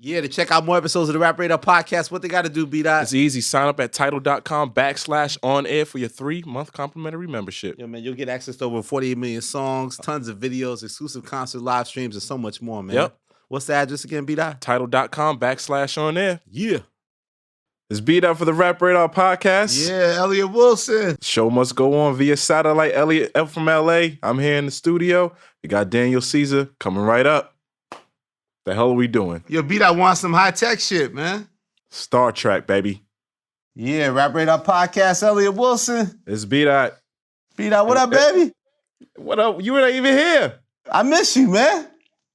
Yeah, to check out more episodes of the Rap Radar podcast, what they got to do, B-Dot? It's easy. Sign up at TIDAL.com/on-air for your 3-month complimentary membership. Yo, man, you'll get access to over 48 million songs, tons of videos, exclusive concert live streams, and so much more, man. Yep. What's the address again, B-Dot? TIDAL.com/on-air. Yeah. It's B-Dot for the Rap Radar podcast. Yeah, Elliot Wilson. Show must go on via satellite. Elliot F from LA. I'm here in the studio. We got Daniel Caesar coming right up. The hell are we doing? Yo, B-Dot wants some high-tech shit, man. Star Trek, baby. Yeah, Rap Radar podcast, Elliot Wilson. It's B-Dot. B-Dot, what up, baby? What up? You were not even here. I miss you, man.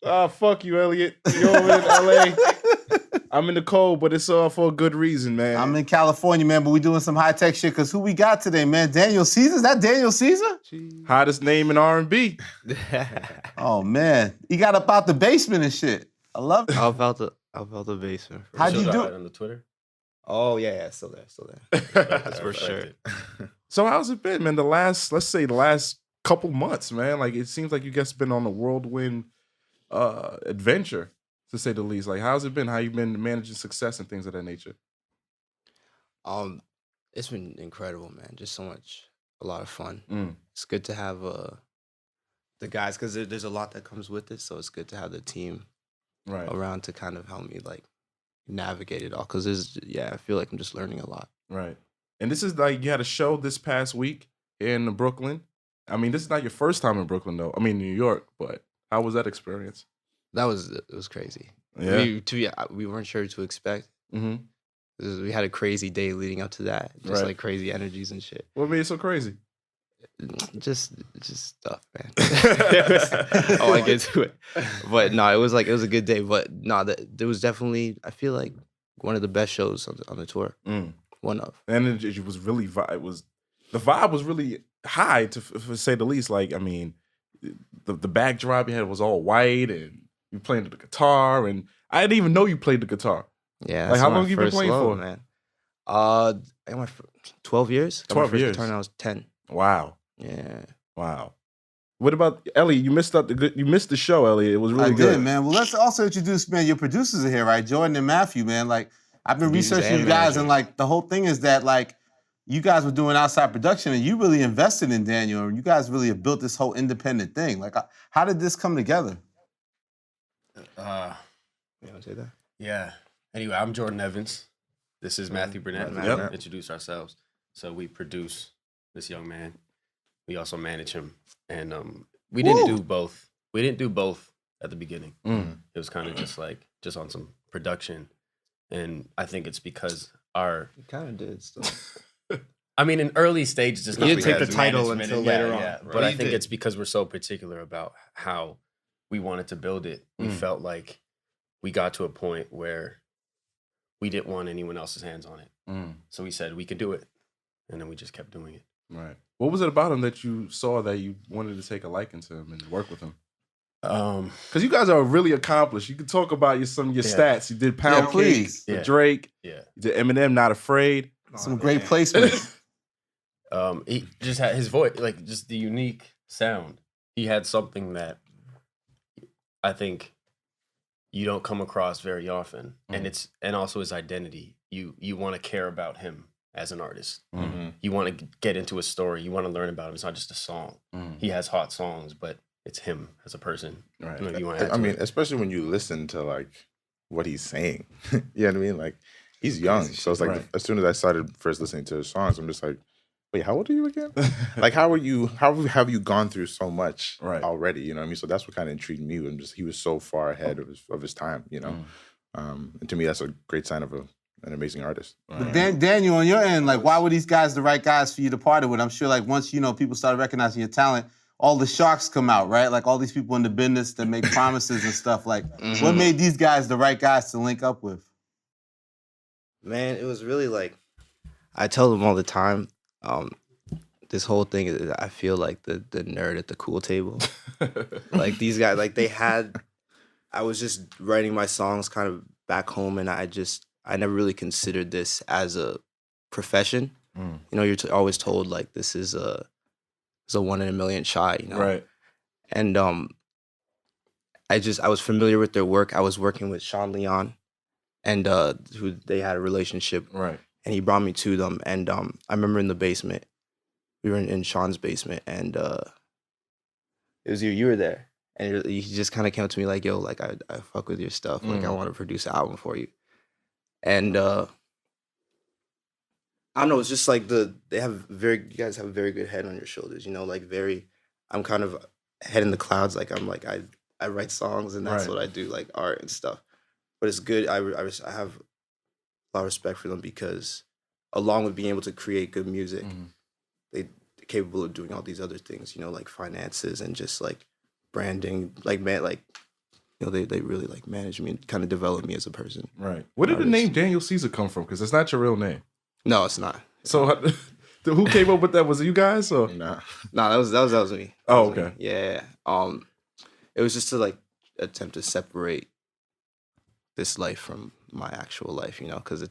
Oh, fuck you, Elliot. You're over in LA. I'm in the cold, but it's all for a good reason, man. I'm in California, man, but we doing some high-tech shit, because who we got today, man? Daniel Caesar? Is that Daniel Caesar? Hottest name in R&B. Oh, man. He got up out the basement and shit. I love it. How about the basement? How'd you do it? On the Twitter? Oh yeah, still there. That's for sure. So how's it been, man? Let's say the last couple months, man. Like, it seems like you guys been on a whirlwind adventure, to say the least. Like, how's it been? How you been managing success and things of that nature? It's been incredible, man. Just a lot of fun. It's good to have the guys, because there's a lot that comes with it. So it's good to have the team around to kind of help me like navigate it all. Because I feel like I'm just learning a lot. Right. And this is like, you had a show this past week in Brooklyn. I mean, this is not your first time in Brooklyn, though. I mean, New York, but how was that experience? It was crazy. Yeah. We weren't sure what to expect. Mm-hmm. We had a crazy day leading up to that. Just like crazy energies and shit. What made it so crazy? Just stuff, man. I get to it. But no, it was a good day. But no, there was definitely, I feel like, one of the best shows on the tour. One of. And it was really, the vibe was really high, to say the least. Like, I mean, the backdrop you had was all white, and you playing the guitar, and I didn't even know you played the guitar. Yeah. Like, how long you been playing for? Man. I got my 12 years. 12 years. Guitar when I was 10. Wow. Yeah. Wow. What about Elliot? You missed the show, Elliot. It was really good. I did, man. Well, let's also introduce, man, your producers are here, right? Jordan and Matthew, man. Like, I've been researching you guys, and like the whole thing is that like you guys were doing outside production, and you really invested in Daniel, and you guys really have built this whole independent thing. Like, how did this come together? You want to say that? Yeah. Anyway, I'm Jordan Evans. This is Matthew Burnett. Yep. Introduce ourselves. So we produce this young man. We also manage him, and we didn't do both. We didn't do both at the beginning. It was kind of just on some production, and I think it's because You kind of did stuff. I mean, in early stages, just you didn't take the title until later on. Yeah. But I think it's because we're so particular about how we wanted to build it. We felt like we got to a point where we didn't want anyone else's hands on it. So we said we could do it, and then we just kept doing it. Right. What was it about him that you saw that you wanted to take a liking to him and work with him? Because you guys are really accomplished. You can talk about some of your stats. You did Pound Cake with Drake. Yeah. You did Eminem, Not Afraid. Some great placements. He just had his voice, like just the unique sound. He had something that I think you don't come across very often, and also his identity. You want to care about him as an artist. You want to get into a story. You want to learn about him. It's not just a song. He has hot songs, but it's him as a person. Right. I mean, especially when you listen to like what he's saying. You know what I mean? Like, he's young, so it's like as soon as I started first listening to his songs, I'm just like, wait, how old are you again? Like, how have you gone through so much already? You know what I mean? So that's what kind of intrigued me. He was so far ahead of his time. You know, and to me, that's a great sign of an amazing artist. But Daniel, on your end, like, why were these guys the right guys for you to partner with? I'm sure, like, once people started recognizing your talent, all the sharks come out, right? Like, all these people in the business that make promises and stuff. Like, what made these guys the right guys to link up with? Man, it was really like, I tell them all the time, this whole thing is, I feel like the nerd at the cool table. Like, these guys, like, I was just writing my songs kind of back home, and I never really considered this as a profession. You know, you're always told, like, this is a 1 in a million shot, you know? Right. And I was familiar with their work. I was working with Sean Leon and who they had a relationship, Right. and he brought me to them. And I remember in the basement, we were in Sean's basement, and it was you were there, and he just kind of came up to me like, yo, like I fuck with your stuff, like I want to produce an album for you. And I don't know, it's just like you guys have a very good head on your shoulders, you know, like I'm kind of head in the clouds, like I'm like I write songs and that's Right. what I do, like art and stuff. But it's good. I have a lot of respect for them because along with being able to create good music, they're capable of doing all these other things, you know, like finances and just like branding, like you know, they really like manage me and kind of develop me as a person. Right. Where did the name Daniel Caesar come from? Because it's not your real name. No, it's not. So who came up with that? Was it you guys or? Nah. No, that was me. Oh, okay. Yeah. It was just to like attempt to separate this life from my actual life, you know, because I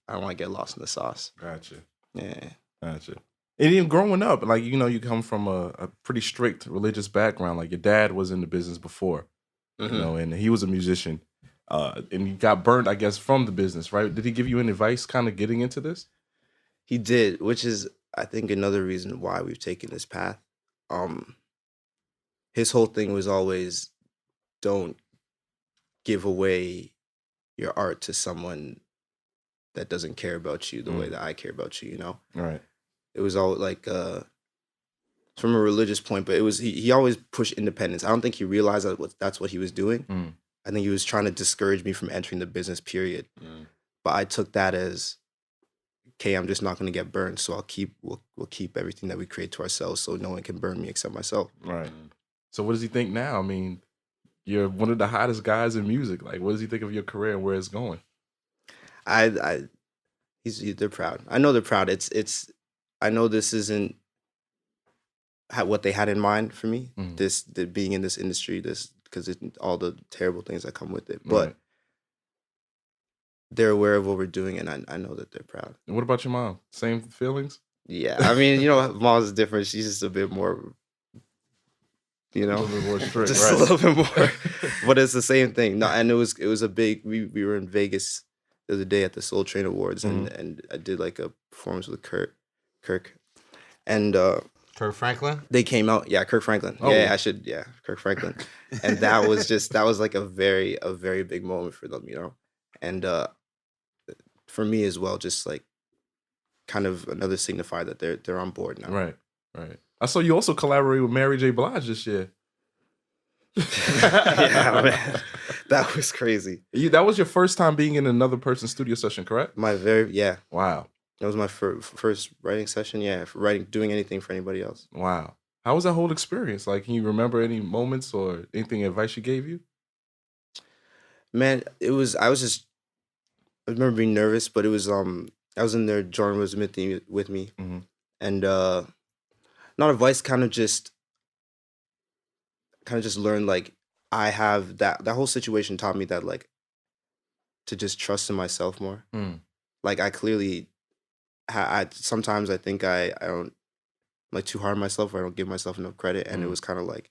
don't want to get lost in the sauce. Gotcha. Yeah. Gotcha. And even growing up, like, you know, you come from a pretty strict religious background. Like your dad was in the business before, you know, and he was a musician. And he got burned, I guess, from the business, right? Did he give you any advice kind of getting into this? He did, which is, I think, another reason why we've taken this path. His whole thing was always, don't give away your art to someone that doesn't care about you the way that I care about you, you know? Right. It was all like, from a religious point, but it was, he always pushed independence. I don't think he realized that's what he was doing. I think he was trying to discourage me from entering the business, period. But I took that as, okay, I'm just not going to get burned, so we'll keep everything that we create to ourselves, so no one can burn me except myself. Right. So what does he think now? I mean, you're one of the hottest guys in music. Like, what does he think of your career and where it's going? They're proud. I know they're proud. I know this isn't what they had in mind for me. Being in this industry, because all the terrible things that come with it. But they're aware of what we're doing, and I know that they're proud. And what about your mom? Same feelings? Yeah, I mean, you know, mom's different. She's just a bit more, you know, A little bit more strict, just a little bit more. But it's the same thing. No, and it was a big. We were in Vegas the other day at the Soul Train Awards, and I did like a performance with Kirk, and Kirk Franklin. they came out. Yeah, Kirk Franklin. Oh. Yeah, Kirk Franklin. And that was like a very big moment for them, you know, and for me as well, just like kind of another signifier that they're on board now. Right. I saw you also collaborate with Mary J. Blige this year. Yeah, man. That was crazy. That was your first time being in another person's studio session, correct? Wow. Wow. That was my first writing session. Yeah, for doing anything for anybody else. Wow. How was that whole experience? Like, can you remember any moments or anything advice she gave you? Man, I remember being nervous, but it was I was in there. Jordan was with me, and not advice, kind of just learned, like, I have that whole situation taught me that, like, to just trust in myself more. Like, I clearly, sometimes I think I don't, I'm like too hard on myself, or I don't give myself enough credit, and it was kind of like,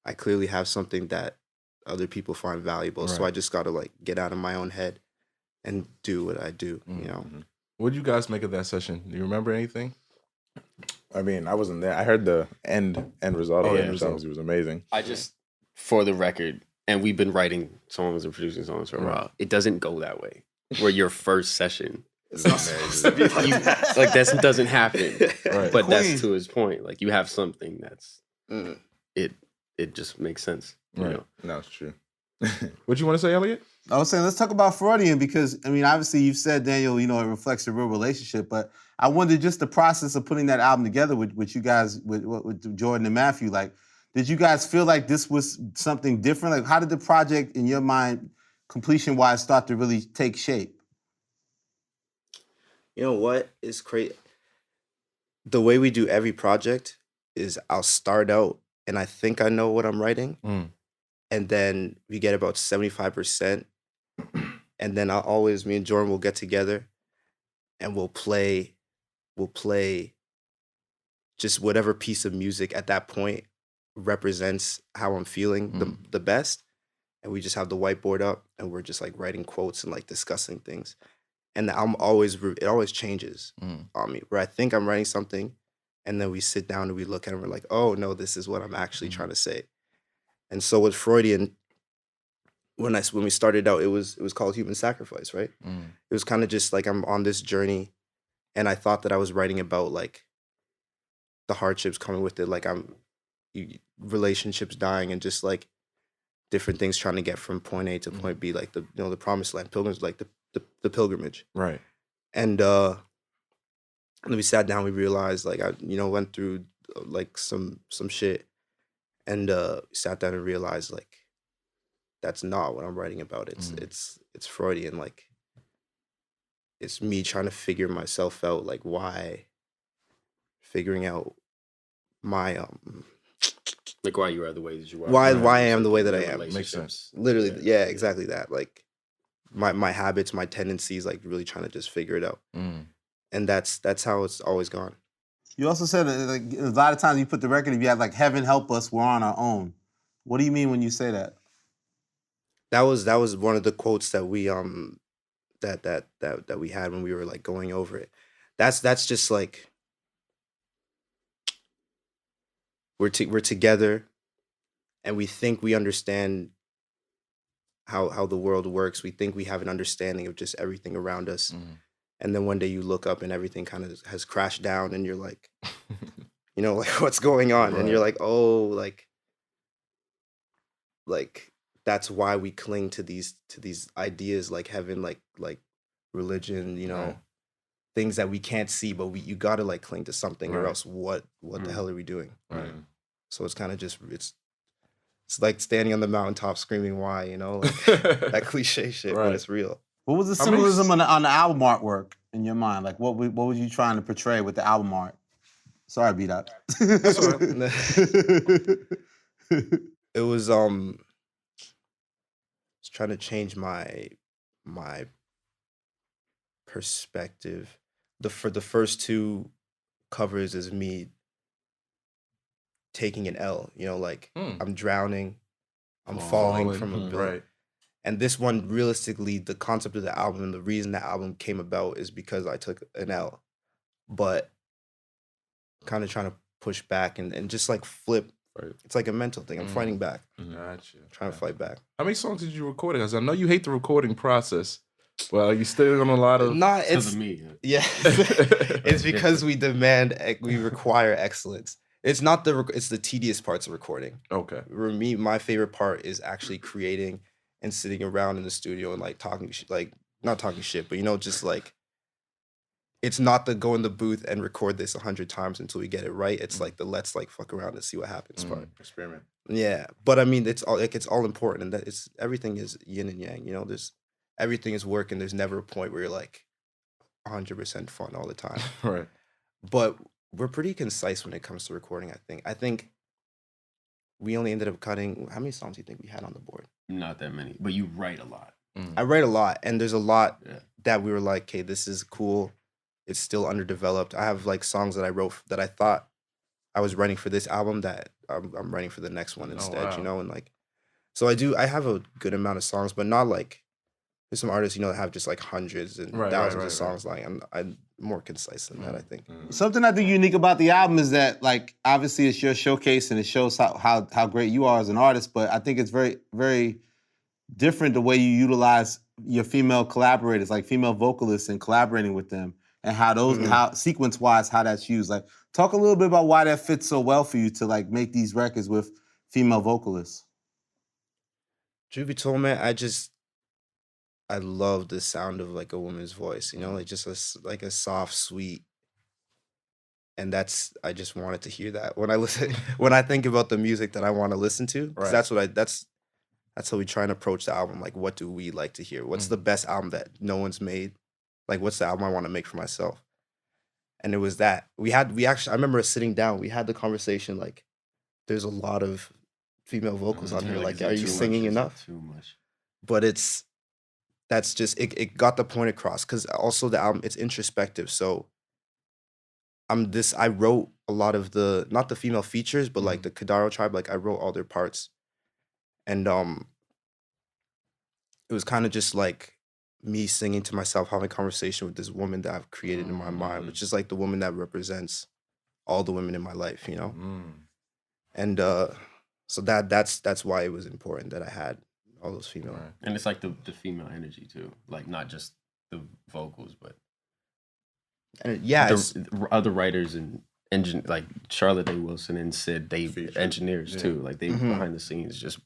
I clearly have something that other people find valuable, so I just got to, like, get out of my own head and do what I do, you know. What did you guys make of that session? Do you remember anything? I mean, I wasn't there. I heard the end result of it. It was amazing. I just, for the record, and we've been writing songs and producing songs for a while, it doesn't go that way. Where your first session, like that doesn't happen. Right. But that's to his point. Like, you have something that's it just makes sense. You know? No, it's true. What you want to say, Elliot? I was saying, let's talk about Freudian, because, I mean, obviously you've said, Daniel, you know, it reflects a real relationship, but I wonder just the process of putting that album together with you guys, with Jordan and Matthew. Like, did you guys feel like this was something different? Like, how did the project, in your mind, completion-wise, start to really take shape? You know what is crazy? The way we do every project is I'll start out and I think I know what I'm writing. And then we get about 75%. And then me and Jordan will get together and we'll play just whatever piece of music at that point represents how I'm feeling the best. and we just have the whiteboard up, and we're just like writing quotes and like discussing things. And the album it always changes on me. Where I think I'm writing something, and then we sit down and we look at it and we're like, oh no, this is what I'm actually trying to say. And so with Freudian, when we started out, it was called Human Sacrifice, right? It was kind of just like I'm on this journey, and I thought that I was writing about like the hardships coming with it, like relationships dying and just like different things trying to get from point A to point B, like the promised land, pilgrims, like the pilgrimage, right? And then we sat down, we realized like I went through like some shit, and sat down and realized like that's not what I'm writing about. It's Freudian, like it's me trying to figure myself out, like figuring out my like why you are the way that you are. Why I am the way that I am. Makes sense. Literally, yeah, exactly that. Like my habits, my tendencies, like really trying to just figure it out. And that's how it's always gone. You also said that, like, a lot of times you put the record, if you have like "Heaven help us, we're on our own." What do you mean when you say that? That was one of the quotes that we that we had when we were like going over it. That's just like we're together, and we think we understand how the world works. We think we have an understanding of just everything around us. And then one day you look up and everything kind of has crashed down, and you're like, like what's going on? Right. And you're like, oh, like that's why we cling to these ideas like heaven, like religion, right. Things that we can't see, but you gotta like cling to something, right. Or else what the hell are we doing? Right. So it's kind of just it's like standing on the mountaintop screaming why, like that cliche shit, right. But it's real. What was the symbolism on the album artwork in your mind? Like, what were you trying to portray with the album art? Sorry, B-Dot. That's all right. It was trying to change my perspective. For the first two covers is me taking an L. Like I'm drowning, I'm falling from a building. Right. And this one, realistically, the concept of the album and the reason the album came about is because I took an L. But kind of trying to push back and just like flip. Right. It's like a mental thing. I'm fighting back. Gotcha. Trying to fight back. How many songs did you record? Because I know you hate the recording process. Well, you still on a lot of... Not, it's... me. Yeah. It's because we require excellence. It's not it's the tedious parts of recording. Okay. For me, my favorite part is actually creating and sitting around in the studio and like talking like not talking shit, but just like it's not the go in the booth and record this 100 times until we get it right. It's like the let's like fuck around and see what happens part. Experiment. Yeah, but I mean it's all important, and that everything is yin and yang. there's everything is work, and there's never a point where you're like 100% fun all the time. Right. But we're pretty concise when it comes to recording. I think we only ended up cutting. How many songs do you think we had on the board? Not that many, but you write a lot. I write a lot, and there's a lot that we were like, okay, this is cool. It's still underdeveloped. I have like songs that I wrote that I thought I was writing for this album that I'm writing for the next one instead, and like, so I have a good amount of songs, but not like, there's some artists, that have just like hundreds and thousands of songs. Like I'm more concise than that, I think. Something I think unique about the album is that, like, obviously it's your showcase and it shows how great you are as an artist, but I think it's very, very different the way you utilize your female collaborators, like female vocalists, and collaborating with them, and how those, how sequence-wise, how that's used. Like, talk a little bit about why that fits so well for you to like make these records with female vocalists. Truth be told, man, I love the sound of like a woman's voice, like just a soft, sweet, and I just wanted to hear that when I think about the music that I want to listen to. Right. That's how we try and approach the album. Like, what do we like to hear? What's the best album that no one's made? Like, what's the album I want to make for myself? And it was that I remember us sitting down. We had the conversation. Like, there's a lot of female vocals on here. Like, are you singing enough? Too much. But that's just it got the point across, because also the album, it's introspective. So I wrote a lot of not the female features, but like the Kadaro tribe, like I wrote all their parts. And it was kind of just like me singing to myself, having a conversation with this woman that I've created in my mind, which is like the woman that represents all the women in my life, you know? And so that's why it was important that I had all those female. Right. And it's like the female energy too, like not just the vocals, but and yeah, the other writers and like Charlotte Day Wilson and Sid, they engineers too, like they behind the scenes, just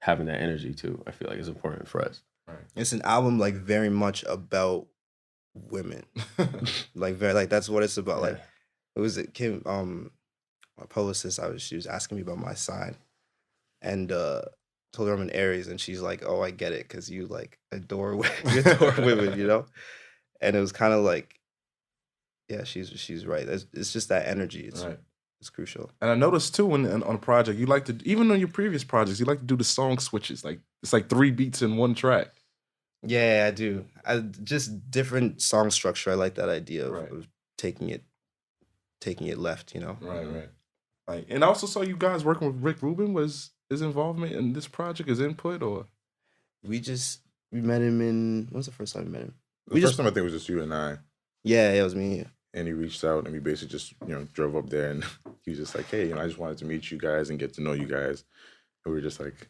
having that energy too. I feel like is important for us. Right. It's an album like very much about women, like very like that's what it's about. Like it was Kim, my publicist. She was asking me about my sign, and told her I'm an Aries, and she's like, "Oh, I get it, because you like adore women, you know." And it was kind of like, yeah, she's right. It's just that energy. It's crucial. And I noticed too on a project, you like to, even on your previous projects, you like to do the song switches. Like it's like 3 beats in one track. Yeah, I do. Just different song structure. I like that idea of taking it left, you know. Right. And I also saw you guys working with Rick Rubin. Was his involvement in this project, his input, or we met him in, when was the first time we met him? The first time I think was just you and I. Yeah, it was me. And he reached out, and we basically just, drove up there, and he was just like, "Hey, I just wanted to meet you guys and get to know you guys." And we were just like,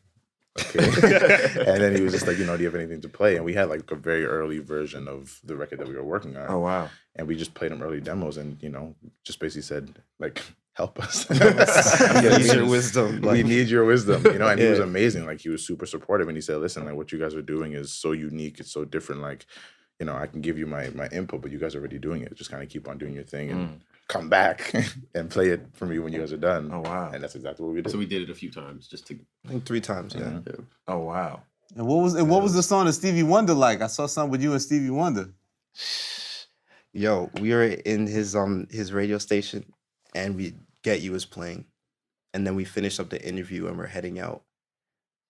"Okay." And then he was just like, "Do you have anything to play?" And we had like a very early version of the record that we were working on. Oh wow! And we just played him early demos, and just basically said like, "Help us, we need your wisdom. We need your wisdom." And he was amazing. Like he was super supportive, and he said, "Listen, like what you guys are doing is so unique. It's so different. Like." I can give you my input, but you guys are already doing it. Just kind of keep on doing your thing and come back and play it for me when you guys are done. Oh, wow. And that's exactly what we did. So we did it a few times I think 3 times, yeah. Oh, wow. And what was the song of Stevie Wonder like? I saw something with you and Stevie Wonder. Yo, we were in his radio station, and Get You was playing. And then we finished up the interview, and we're heading out.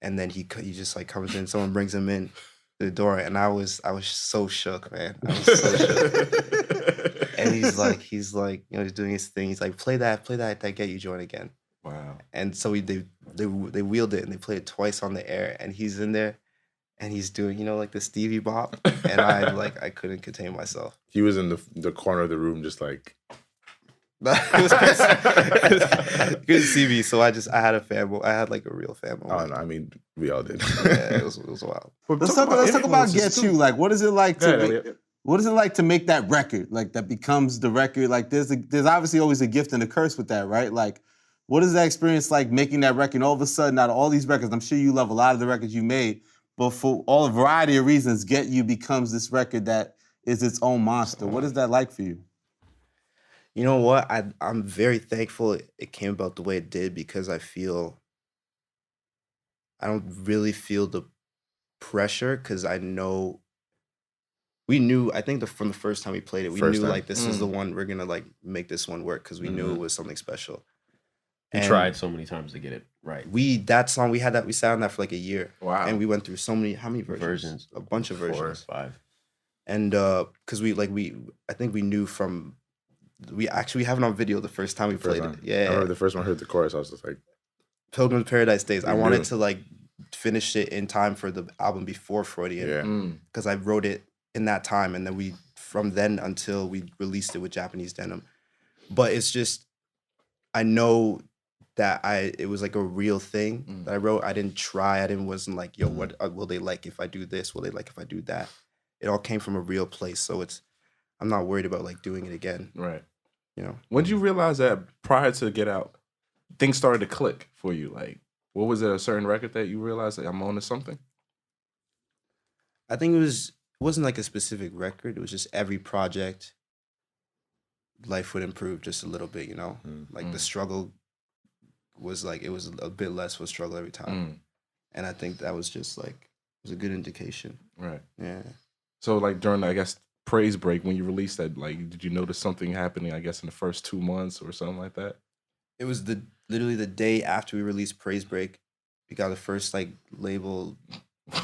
And then he just like comes in, someone brings him in the door, and I was so shook, man. I was so shook. And he's like, he's doing his thing. He's like, play that Get You joint again. Wow. And so they wheeled it, and they played it twice on the air, and he's in there, and he's doing, like the Stevie bop, and I couldn't contain myself. He was in the corner of the room, just like. It was good to see me, so I had a fanboy. I had like a real fanboy. Oh no, I mean we all did. Yeah, it was wild. Let's talk about Get You. Like, what is it like to make that record? Like that becomes the record. Like there's obviously always a gift and a curse with that, right? Like, what is that experience like making that record? And all of a sudden, out of all these records, I'm sure you love a lot of the records you made, but for all a variety of reasons, Get You becomes this record that is its own monster. What is that like for you? You know what? I'm very thankful it came about the way it did, because I don't really feel the pressure, because I know we knew, I think from the first time we played it, we knew like this is the one, we're gonna like make this one work, because we knew it was something special. We tried so many times to get it right. That song, we sat on that for like a year. Wow. And we went through how many versions? A bunch of versions. 4 or 5. And because I think we knew from, we have it on video the first time we played it. Yeah. I remember the first one I heard the chorus, I was just like, Pilgrim to Paradise Days. I wanted to like finish it in time for the album before Freudian. Yeah. Because I wrote it in that time, and then from then until we released it with Japanese Denim. But it's just, I know that it was like a real thing that I wrote. I didn't try. Wasn't like, yo, what will they like if I do this? Will they like if I do that? It all came from a real place. So I'm not worried about like doing it again. Right. When did you realize that prior to Get Out, things started to click for you? Like, what was it, a certain record that you realized that I'm on to something? I think it wasn't like a specific record. It was just every project, life would improve just a little bit, Like the struggle was like, it was a bit less of a struggle every time. And I think that was just like, it was a good indication. Right. Yeah. So like during, I guess, Praise Break, when you released that, like, did you notice something happening, I guess, in the first 2 months or something like that? It was literally the day after we released Praise Break, we got the first like label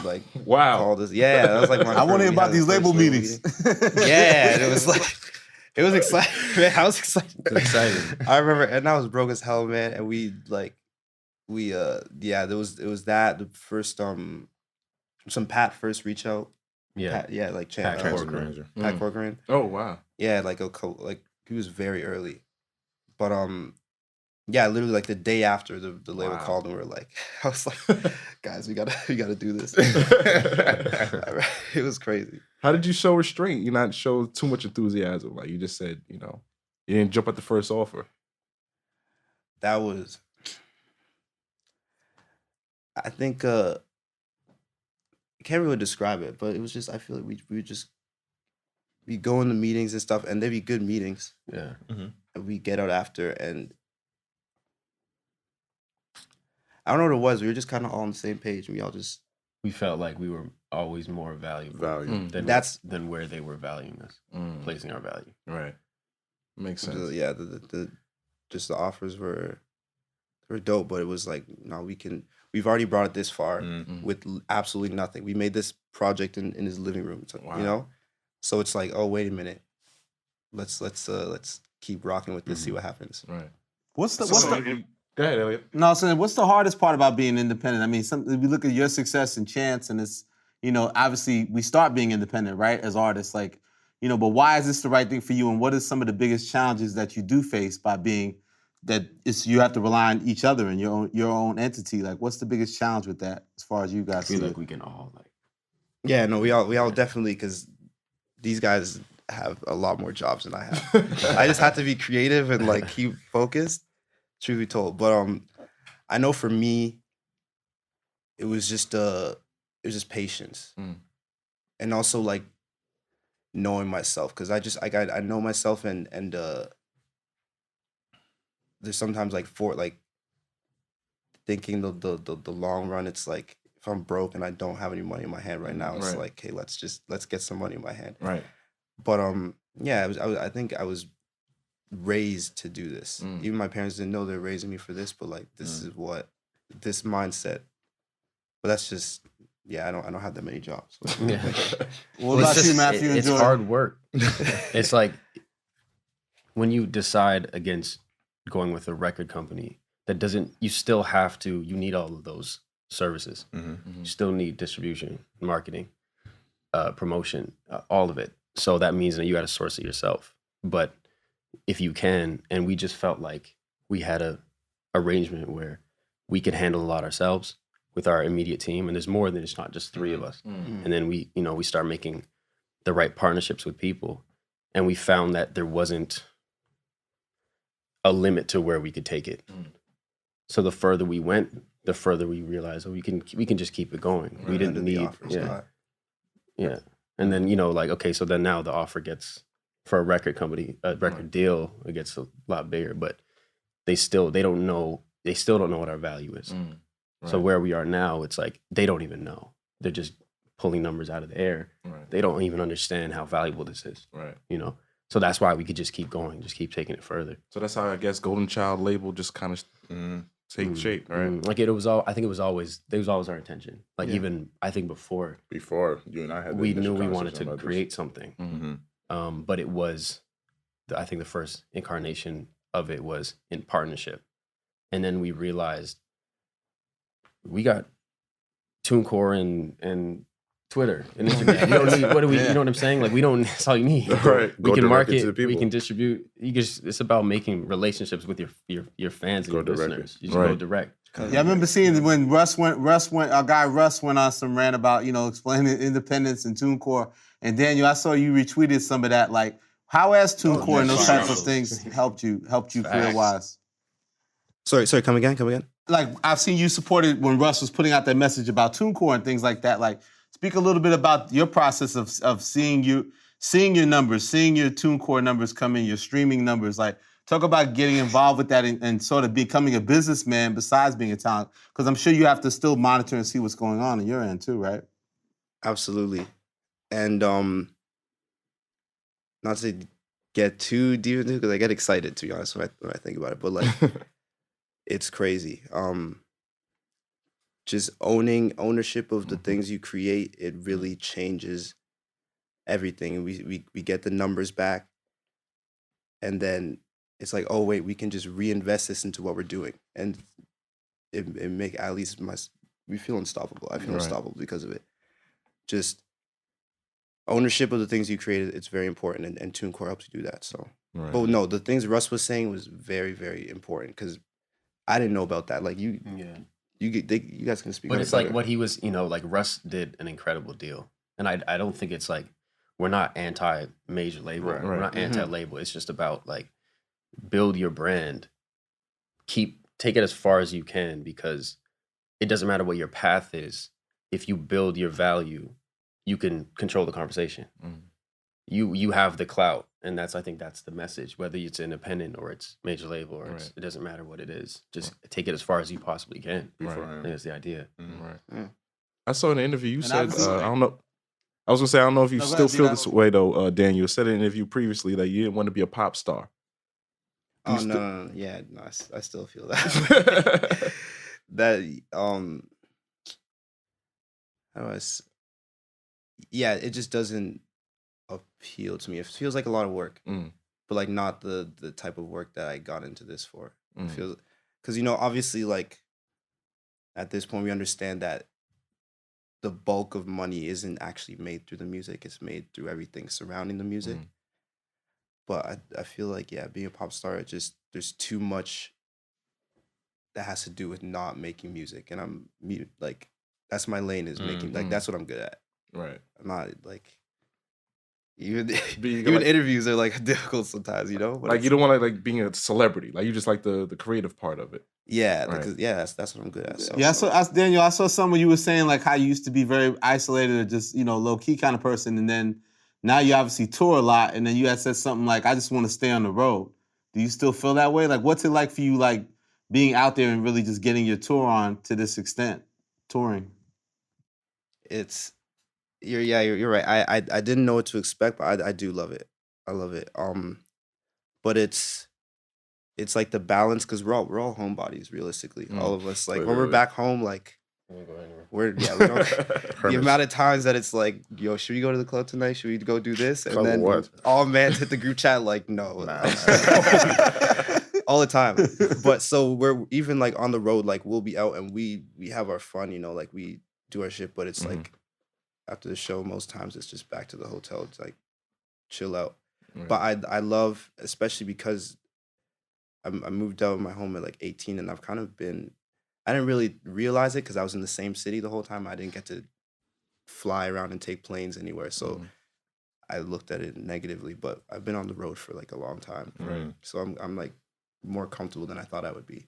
like wow called us. Yeah, that was like I want to hear about these label meetings. Yeah, and it was exciting. Man, I was excited. I remember, and I was broke as hell, man. And it was that the first some Pat first reach out. Yeah. Pat, yeah, like Pat Transit Corcoran. manager. Pat Corcoran. Oh wow. Yeah, like like he was very early, but yeah, literally like the day after the label Wow. called and we were like, I was like, guys, we gotta do this. It was crazy. How did you show restraint? You not show too much enthusiasm. Like you just said, you know, you didn't jump at the first offer. That was, I think, I can't really describe it, but it was just, I feel like we go into meetings and stuff, and they'd be good meetings. Yeah. And we get out after, and I don't know what it was. We were just kind of all on the same page, and We felt like we were always more valuable than where they were valuing us, placing our value. Right. Makes sense. Yeah, just the offers were dope, but it was like, no, we've already brought it this far with absolutely nothing. We made this project in his living room, you know? So it's like, oh, wait a minute. Let's keep rocking with this, see what happens. Right. Go ahead, Elliot. No, so what's the hardest part about being independent? I mean, we look at your success and Chance, and it's, you know, obviously we start being independent, right, as artists, like, you know, but why is this the right thing for you, and what is some of the biggest challenges that you do face by being you have to rely on each other and your own entity? Like, what's the biggest challenge with that, as far as you guys I feel see like it? we can all Yeah, no, we all definitely, because these guys have a lot more jobs than I have. I just have to be creative and like keep focused. Truth be told, but I know for me, it was just patience, and also like knowing myself, because I know myself, and there's sometimes like thinking the long run. It's like if I'm broke and I don't have any money in my hand right now, it's like, hey, let's get some money in my hand. Right. But yeah, I think I was raised to do this. Even my parents didn't know they're raising me for this, but like this is this mindset. But that's just, yeah, I don't have that many jobs. Yeah. What about you, Matthew? It's hard work. It's like when you decide against going with a record company, you still have to, you need all of those services. You still need distribution, marketing, promotion, all of it. So that means that you got to source it yourself. But if you can, and we just felt like we had a arrangement where we could handle a lot ourselves with our immediate team, and there's more than, it's not just three of us. And then we start making the right partnerships with people, and we found that there wasn't a limit to where we could take it. So the further we went, the further we realized, we can just keep it going. We didn't need, yeah. And then, like, okay, so then now the offer gets, for a record company, a record deal, it gets a lot bigger, but they still don't know what our value is. So where we are now, it's like, they don't even know. They're just pulling numbers out of the air. They don't even understand how valuable this is. So that's why we could just keep going, just keep taking it further. So that's how I guess Golden Child label just kind of take shape, right? Like I think it was always our intention. Like even I think before you and I had, we knew we wanted to create something. But it was, I think the first incarnation of it was in partnership, and then we realized we got TuneCore and Twitter and Instagram. You don't need, what do we? You know what I'm saying? Like, we don't. That's all you need. Right. We can market. We can distribute. It's about making relationships with your fans and your listeners. You just go direct. Yeah, I remember seeing when our guy Russ went on some rant about, explaining independence and TuneCore. And Daniel, I saw you retweeted some of that. Like, how has TuneCore and those types of things helped you career wise? Sorry, come again. Like, I've seen you supported when Russ was putting out that message about TuneCore and things like that. Like, speak a little bit about your process of seeing your numbers, seeing your TuneCore numbers come in, your streaming numbers. Like, talk about getting involved with that and sort of becoming a businessman besides being a talent. Because I'm sure you have to still monitor and see what's going on your end too, right? Absolutely. And not to get too deep into it, because I get excited, to be honest, when I think about it. But like, it's crazy. Just ownership of the things you create, it really changes everything. We get the numbers back, and then it's like, oh wait, we can just reinvest this into what we're doing, and it make at least we feel unstoppable. I feel unstoppable because of it. just ownership of the things you created. It's very important, and TuneCore helps you do that. So, but no, the things Russ was saying was very, very important because I didn't know about that. Like you guys can speak. But it's like what he was, like Russ did an incredible deal, and I don't think it's like we're not anti major label, we're not anti label. It's just about like build your brand, take it as far as you can because it doesn't matter what your path is. If you build your value, you can control the conversation. You have the clout, and I think that's the message. Whether it's independent or it's major label, or it doesn't matter what it is. Just take it as far as you possibly can. I think that's the idea. I saw in an interview you said I don't know. I was gonna say I don't know if you still feel this way though, Daniel. You said in an interview previously that you didn't want to be a pop star. No. Yeah, no, I still feel that. It just doesn't appeal to me. It feels like a lot of work, but like not the type of work that I got into this for. It feels because obviously like at this point we understand that the bulk of money isn't actually made through the music; it's made through everything surrounding the music. But I feel like being a pop star, there's too much that has to do with not making music, and I'm like that's my lane is making like that's what I'm good at. Right. I'm not like even interviews are like difficult sometimes, But like you don't want to like being a celebrity, like you just like the creative part of it. Yeah, that's what I'm good at. So. Yeah, Daniel, I saw somewhere you were saying like how you used to be very isolated or just low key kind of person, and then now you obviously tour a lot, and then you had said something like, I just want to stay on the road. Do you still feel that way? Like, what's it like for you, like, being out there and really just getting your tour on to this extent, touring? You're right. I didn't know what to expect, but I do love it. I love it. But it's like the balance, because we're all homebodies, realistically. All of us, like, when we're back home, like, we don't the amount of times that it's like, yo, should we go to the club tonight? Should we go do this? And then all mans hit the group chat like, no. All the time. But so we're even like on the road, like we'll be out and we have our fun, like we do our shit, but it's like after the show, most times it's just back to the hotel to like chill out. But I love, especially because I moved out of my home at like 18, and I've kind of been, I didn't really realize it because I was in the same city the whole time. I didn't get to fly around and take planes anywhere. So I looked at it negatively, but I've been on the road for like a long time. Right. So I'm like more comfortable than I thought I would be.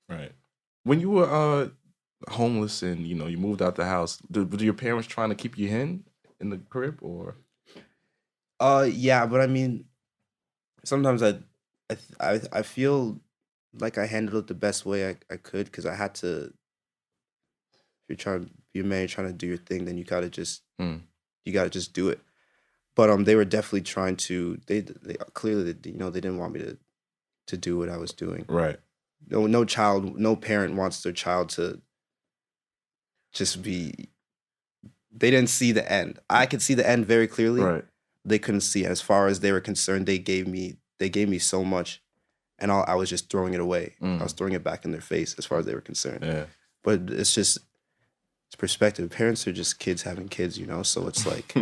Right. When you were homeless and, you moved out the house, were your parents trying to keep you in the crib or? Yeah, but I mean, sometimes I feel like I handled it the best way I could, because I had to. If you're trying to be a man, you're trying to do your thing, then you gotta just do it. But they were definitely trying to. They clearly they didn't want me to do what I was doing. Right. No parent wants their child to just be. They didn't see the end. I could see the end very clearly. Right. They couldn't see it. As far as they were concerned, they gave me so much, and I was just throwing it away. I was throwing it back in their face as far as they were concerned. Yeah. But it's perspective. Parents are just kids having kids, So it's like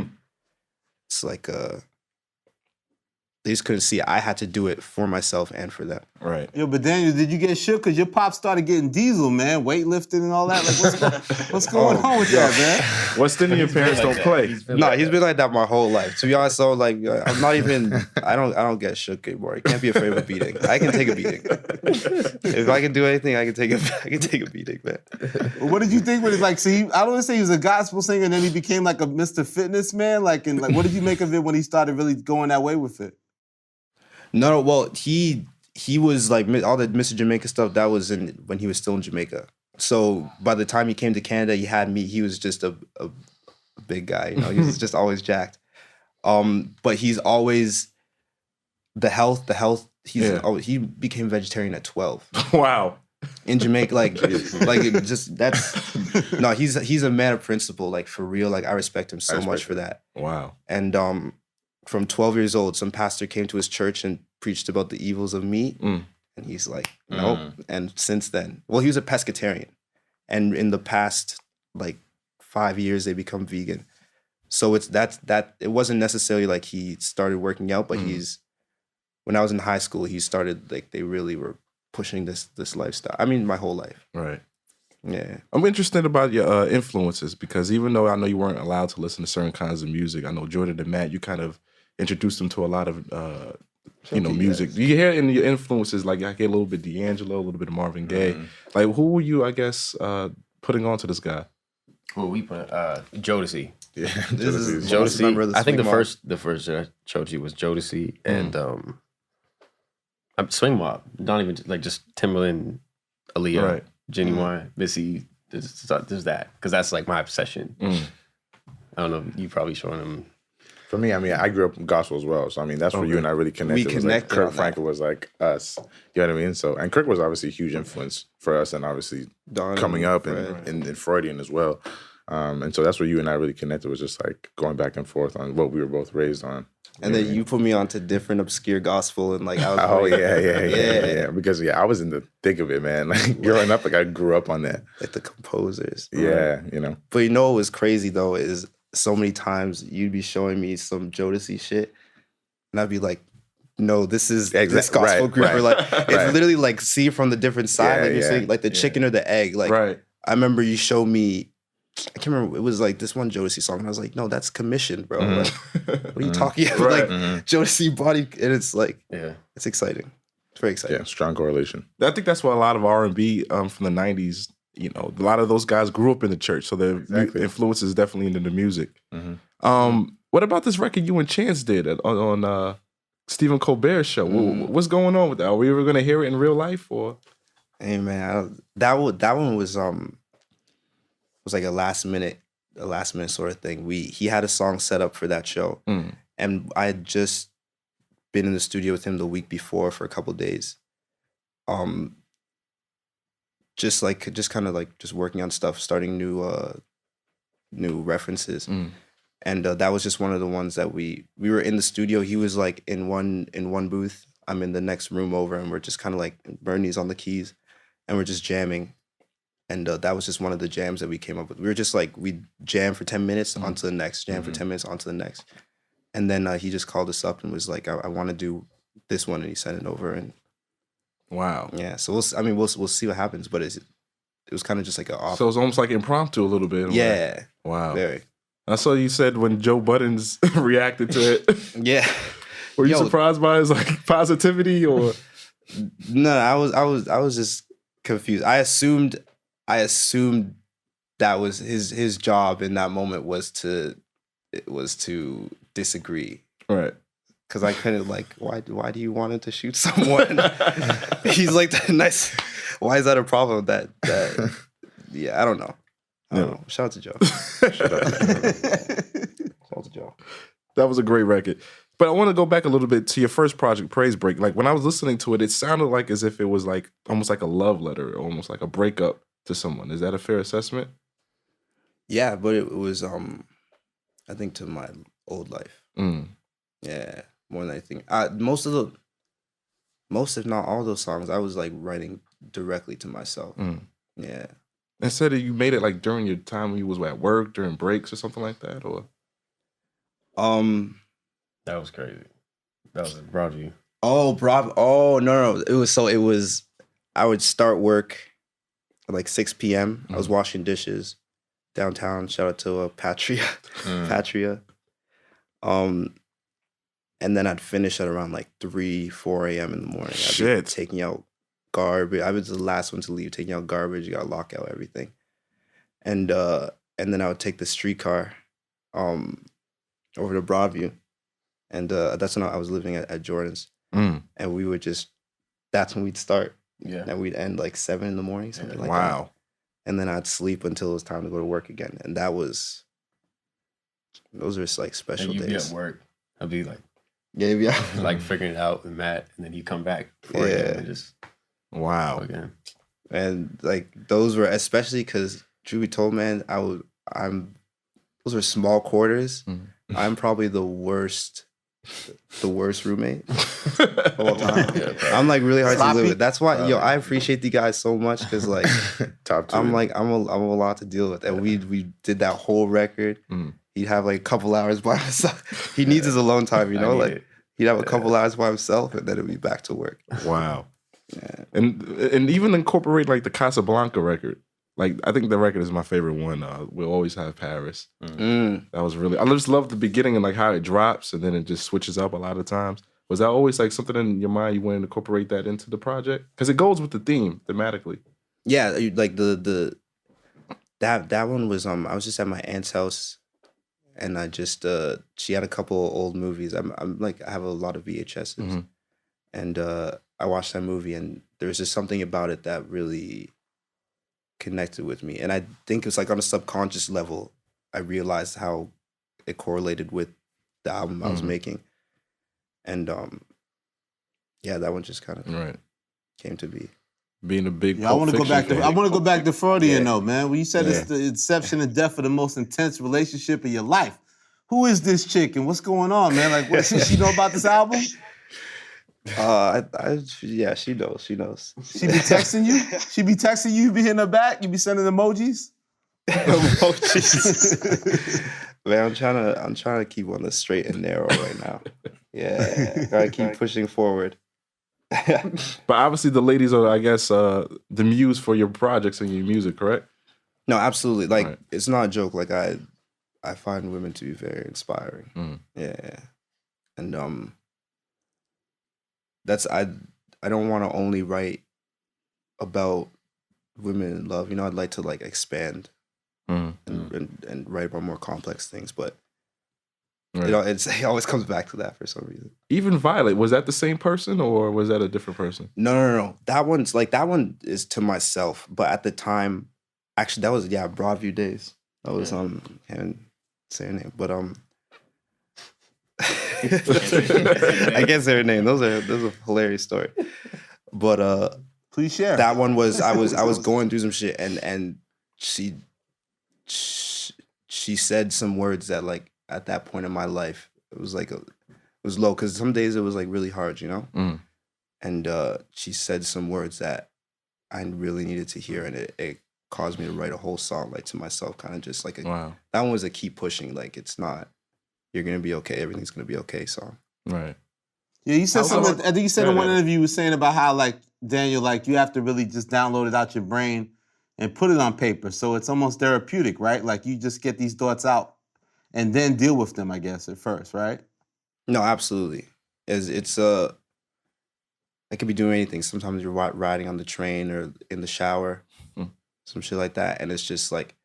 they just couldn't see it. I had to do it for myself and for them. Right. Yo, but Daniel, did you get shook? Because your pop started getting diesel, man, weightlifting and all that. Like, what's going on with that, man? What's in your parents don't play? He's been like that my whole life. To be honest, though, like I'm not even. I don't get shook anymore. I can't be afraid of a beating. I can take a beating. If I can do anything, I can take a beating, man. What did you think when it's like? See, I don't want to say he was a gospel singer, and then he became like a Mr. Fitness man. Like, and like, what did you make of it when he started really going that way with it? No, well, he was like all the Mr. Jamaica stuff. That was when he was still in Jamaica. So by the time he came to Canada, he had me. He was just a big guy, He was just always jacked. But he's always the health. He became vegetarian at 12. Wow. In Jamaica, he's a man of principle, like for real. Like I respect him so much for that. Wow. And from 12 years old, some pastor came to his church and preached about the evils of meat. And he's like, nope. And since then, well, he was a pescatarian. And in the past, like 5 years, they become vegan. So it's that it wasn't necessarily like he started working out, but when I was in high school, he started like they really were pushing this lifestyle. I mean, my whole life. Right. Yeah. I'm interested about your influences because even though I know you weren't allowed to listen to certain kinds of music, I know Jordan and Matt, you kind of introduced them to a lot of music. Do you hear in your influences like I hear a little bit D'Angelo, a little bit of Marvin Gaye? Like who were you, I guess, putting on to this guy? Well, we put Jodeci. Yeah, Jodeci. I think the first that I showed you was Jodeci and Swing Mob. Not even like just Timbaland, Aaliyah, Genuine, Missy. There's that because that's like my obsession. I don't know. You probably showing them. For me, I mean, I grew up in gospel as well, so I mean, that's where you and I really connected. We connected. Kirk Franklin was like us. You know what I mean? So, and Kirk was obviously a huge influence for us, and obviously coming up and Freudian as well. And so that's where you and I really connected, was just like going back and forth on what we were both raised on. And then you put me onto different obscure gospel and like I was yeah. Because I was in the thick of it, man. Like growing up, like I grew up on that. Like the composers. Yeah, you know. But you know what was crazy though is so many times you'd be showing me some Jodeci shit, and I'd be like, "No, this is this gospel group." Or like it's literally like see from the different side, like you're saying, like the chicken or the egg. Like I remember you showed me. I can't remember. It was like this one Jodeci song, and I was like, "No, that's commissioned, bro. Like, what are you talking about?" Like Jodeci body, and it's like, it's exciting. It's very exciting. Yeah, strong correlation. I think that's why a lot of R&B from the '90s. You know, a lot of those guys grew up in the church, so their influence is definitely into the music. What about this record you and Chance did on Stephen Colbert's show? What's going on with that? Are we ever going to hear it in real life? Or hey man, that one was like a last minute sort of thing. He had a song set up for that show, and I had just been in the studio with him the week before for a couple of days. Just kind of like just working on stuff, starting new references, and that was just one of the ones that we were in the studio. He was like in one booth. I'm in the next room over, and we're just kind of like Bernie's on the keys, and we're just jamming, and that was just one of the jams that we came up with. We were just like we jam for 10 minutes onto the next, jam for 10 minutes onto the next, and then he just called us up and was like, I want to do this one, and he sent it over and. Wow. Yeah. So we'll see what happens, but it was kind of just like a. So it's almost like impromptu a little bit. Yeah. Wow. Very. I saw you said when Joe Buttons reacted to it. Yeah. Were you surprised by his like positivity or? No, I was just confused. I assumed that was his job in that moment was to disagree. Right. Because I couldn't like, why do you want him to shoot someone? He's like, nice. Why is that a problem? That yeah, I don't know. I don't know. Shout out to Joe. Shout out to Joe. That was a great record. But I want to go back a little bit to your first project, Praise Break. Like when I was listening to it, it sounded like as if it was like almost like a love letter, almost like a breakup to someone. Is that a fair assessment? Yeah, but it was I think to my old life. Yeah. More than anything, most if not all those songs, I was like writing directly to myself. Yeah. And said that you made it like during your time when you was at work, during breaks or something like that, or? That was crazy. That was Broadview. Oh, Broadview. Oh no. It was. I would start work at like 6 p.m. I was washing dishes downtown. Shout out to Patria. And then I'd finish at around like 3, 4 a.m. in the morning. I'd be taking out garbage. I was the last one to leave, taking out garbage. You got to lock out everything. And then I would take the streetcar over to Broadview. And that's when I was living at Jordan's. And we would that's when we'd start. Yeah. And we'd end like 7 in the morning, something like that. Wow. And then I'd sleep until it was time to go to work again. And those are like special days. You'd be at work. I'd be like, yeah. like figuring it out with Matt, and then you come back for it and just again. And like those were especially because truth be told, man, those were small quarters. I'm probably the worst roommate of all time. I'm like really hard to live with. That's why I appreciate you guys so much because like top two. I'm a lot to deal with, and we did that whole record. he'd have like a couple hours by himself. He needs his alone time, you know, like he'd have a couple hours by himself, and then it'd be back to work. Wow. Yeah. And even incorporate like the Casablanca record. Like I think the record is my favorite one. We'll Always Have Paris. That was really. I just love the beginning and like how it drops and then it just switches up a lot of times. Was that always like something in your mind you wanted to incorporate that into the project? Because it goes with the theme thematically. Yeah, like that one was I was just at my aunt's house, and I just she had a couple old movies. I'm like I have a lot of VHSs, and I watched that movie, and there was just something about it that really connected with me, and I think it's like on a subconscious level, I realized how it correlated with the album I was making, and yeah, that one just kind of came to be. Being a big, I want to go back. I want to go back to Freudian though, man. When you said it's the inception and death of the most intense relationship of your life, who is this chick and what's going on, man? Like, what, does she know about this album? Yeah, she knows. She be texting you. She be texting you. You be hitting her back. You be sending emojis. Emojis. Man, I'm trying to keep on the straight and narrow right now. Yeah, gotta keep pushing forward. But obviously the ladies are, I guess, the muse for your projects and your music, correct? No, absolutely. Like it's not a joke. Like I find women to be very inspiring. Yeah, and that's I don't want to only write about women in love. You know, I'd like to like expand and write about more complex things, but. You know, it always comes back to that for some reason. Even Violet, was that the same person or was that a different person? No. That one is to myself. But at the time, actually, that was Broadview days. That was can't say her name, but I can't say her name. Those are a hilarious story. But please share. That one was I was going through some shit and she said some words that like. At that point in my life, it was like it was low because some days it was like really hard, you know. And she said some words that I really needed to hear, and it caused me to write a whole song, like to myself, kind of just like that one was a keep pushing, like it's not you're gonna be okay, everything's gonna be okay song. Right. Yeah, you said something. I think you said in one interview you were saying about how like Daniel, like you have to really just download it out your brain and put it on paper, so it's almost therapeutic, right? Like you just get these thoughts out. And then deal with them, I guess, at first, right? No, absolutely. It's I could be doing anything. Sometimes you're riding on the train or in the shower, some shit like that, and it's just like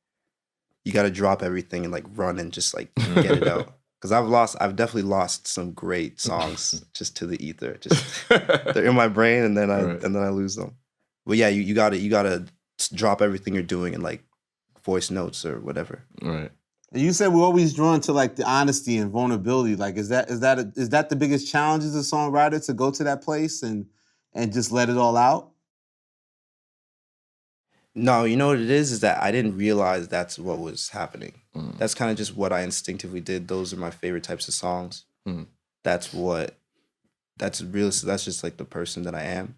you got to drop everything and like run and just like get it out. Because I've definitely lost some great songs just to the ether. Just they're in my brain and then I lose them. But yeah, you gotta drop everything you're doing in like voice notes or whatever. Right. You said we're always drawn to like the honesty and vulnerability. Like, is that the biggest challenge as a songwriter to go to that place and just let it all out? No, you know what it is that I didn't realize that's what was happening. That's kind of just what I instinctively did. Those are my favorite types of songs. That's just like the person that I am.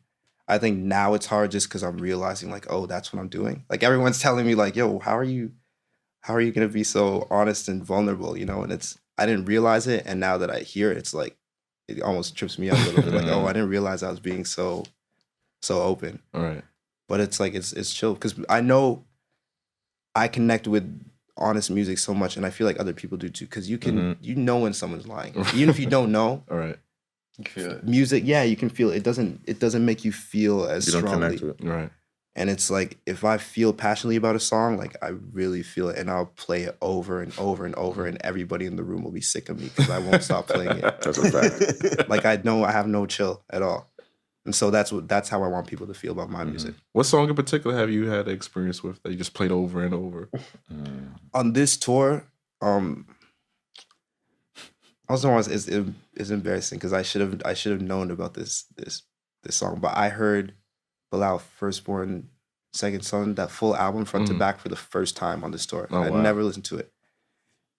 I think now it's hard just because I'm realizing like, oh, that's what I'm doing. Like everyone's telling me like, yo, how are you going to be so honest and vulnerable, you know? And I didn't realize it. And now that I hear it, it's like, it almost trips me up a little bit. Like, oh, I didn't realize I was being so open. All right. But it's like, it's chill. Because I know I connect with honest music so much. And I feel like other people do too. Because you know when someone's lying. Even if you don't know. All right. You can feel it. Music, yeah, you can feel it. It doesn't make you feel as strongly. You don't connect with it. Right. And it's like, if I feel passionately about a song, like I really feel it and I'll play it over and over and over and everybody in the room will be sick of me because I won't stop playing it. That's a fact. Like I have no chill at all. And so that's how I want people to feel about my music. What song in particular have you had experience with that you just played over and over? On this tour, also it's embarrassing because I should have known about this song, but I heard Bilal Firstborn Second Son, that full album front to back for the first time on this tour. Oh, I'd never listened to it.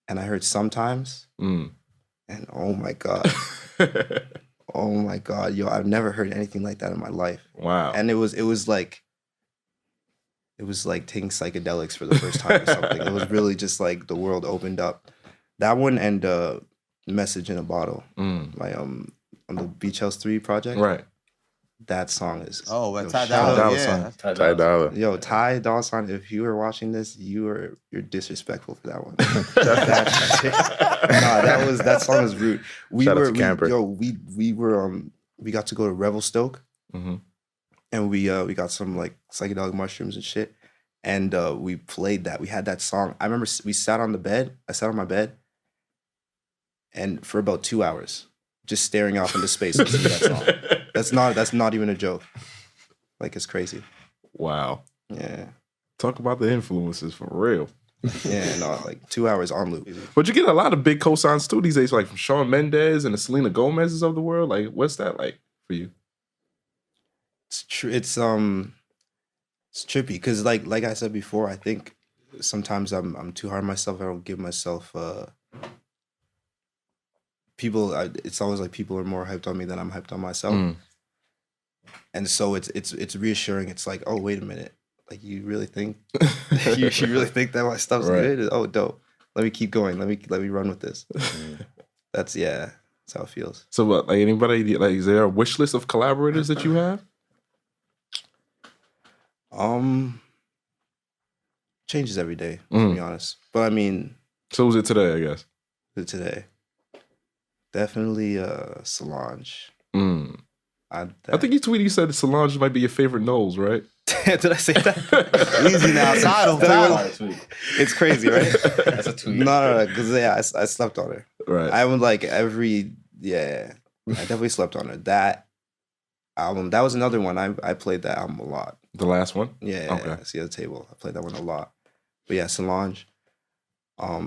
And I heard Sometimes, and oh my God. Oh my God, yo, I've never heard anything like that in my life. Wow. And it was like taking psychedelics for the first time or something. It was really just like the world opened up. That one and Message in a Bottle. Mm. Like on the Beach House 3 project. Right. That song is Well, shout TIDAL, out. yeah. TIDAL. Yo, TIDAL, if you were watching this, you're disrespectful for that one. that song was rude. We got to go to Revelstoke, and we got some like psychedelic mushrooms and shit, and we played that. We had that song. I remember we sat on the bed. I sat on my bed, and for about 2 hours, just staring off into space listening to that song. That's not even a joke. Like, it's crazy. Wow. Yeah. Talk about the influences for real. Yeah, no, like 2 hours on loop. But you get a lot of big cosigns too these days, like from Shawn Mendes and the Selena Gomez's of the world. Like, what's that like for you? It's trippy because like I said before, I think sometimes I'm too hard on myself. I don't give myself it's always like people are more hyped on me than I'm hyped on myself. And so it's reassuring. It's like, oh, wait a minute. Like, you really think you really think that my stuff's good? Oh, dope. Let me keep going. Let me run with this. That's how it feels. So what, like, anybody, like, is there a wish list of collaborators that you have? Changes every day, to be honest. But I mean, so was it today, I guess? Today. Definitely Solange. I think you tweeted, you said Solange might be your favorite Knowles, right? Did I say that? Easy now. Title. It's crazy, right? That's a tweet. No, because I slept on her. Right. I would like I definitely slept on her. That album, that was another one. I played that album a lot. The last one? Yeah. Okay. I see the table. I played that one a lot. But yeah, Solange. I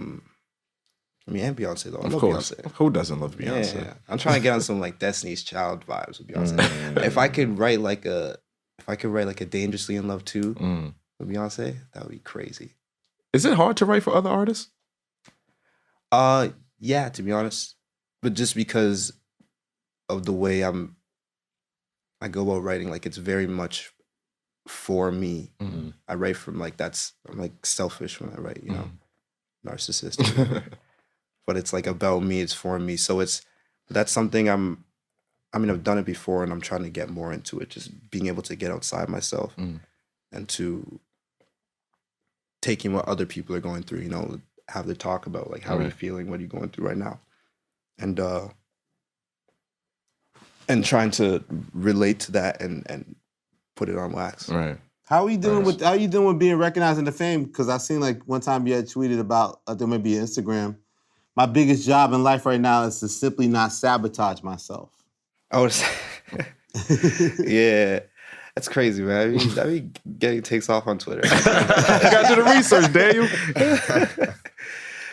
mean, and Beyonce though. I love course. Beyonce. Who doesn't love Beyonce? Yeah. I'm trying to get on some like Destiny's Child vibes with Beyonce. If I could write like a Dangerously in Love 2 with Beyonce, that would be crazy. Is it hard to write for other artists? Yeah, to be honest. But just because of the way I go about writing, like, it's very much for me. I write from like I'm like selfish when I write, you know, narcissistic. But it's like about me, it's for me. So that's something I've done it before, and I'm trying to get more into it, just being able to get outside myself and to taking what other people are going through, you know, have the talk about like, how are you feeling, what are you going through right now? And trying to relate to that and put it on wax. Right. How are you doing with being recognized in the fame? Because I seen like one time you had tweeted about, I think maybe Instagram, my biggest job in life right now is to simply not sabotage myself. Oh, yeah. That's crazy, man. I mean getting takes off on Twitter. You gotta do the research, Daniel.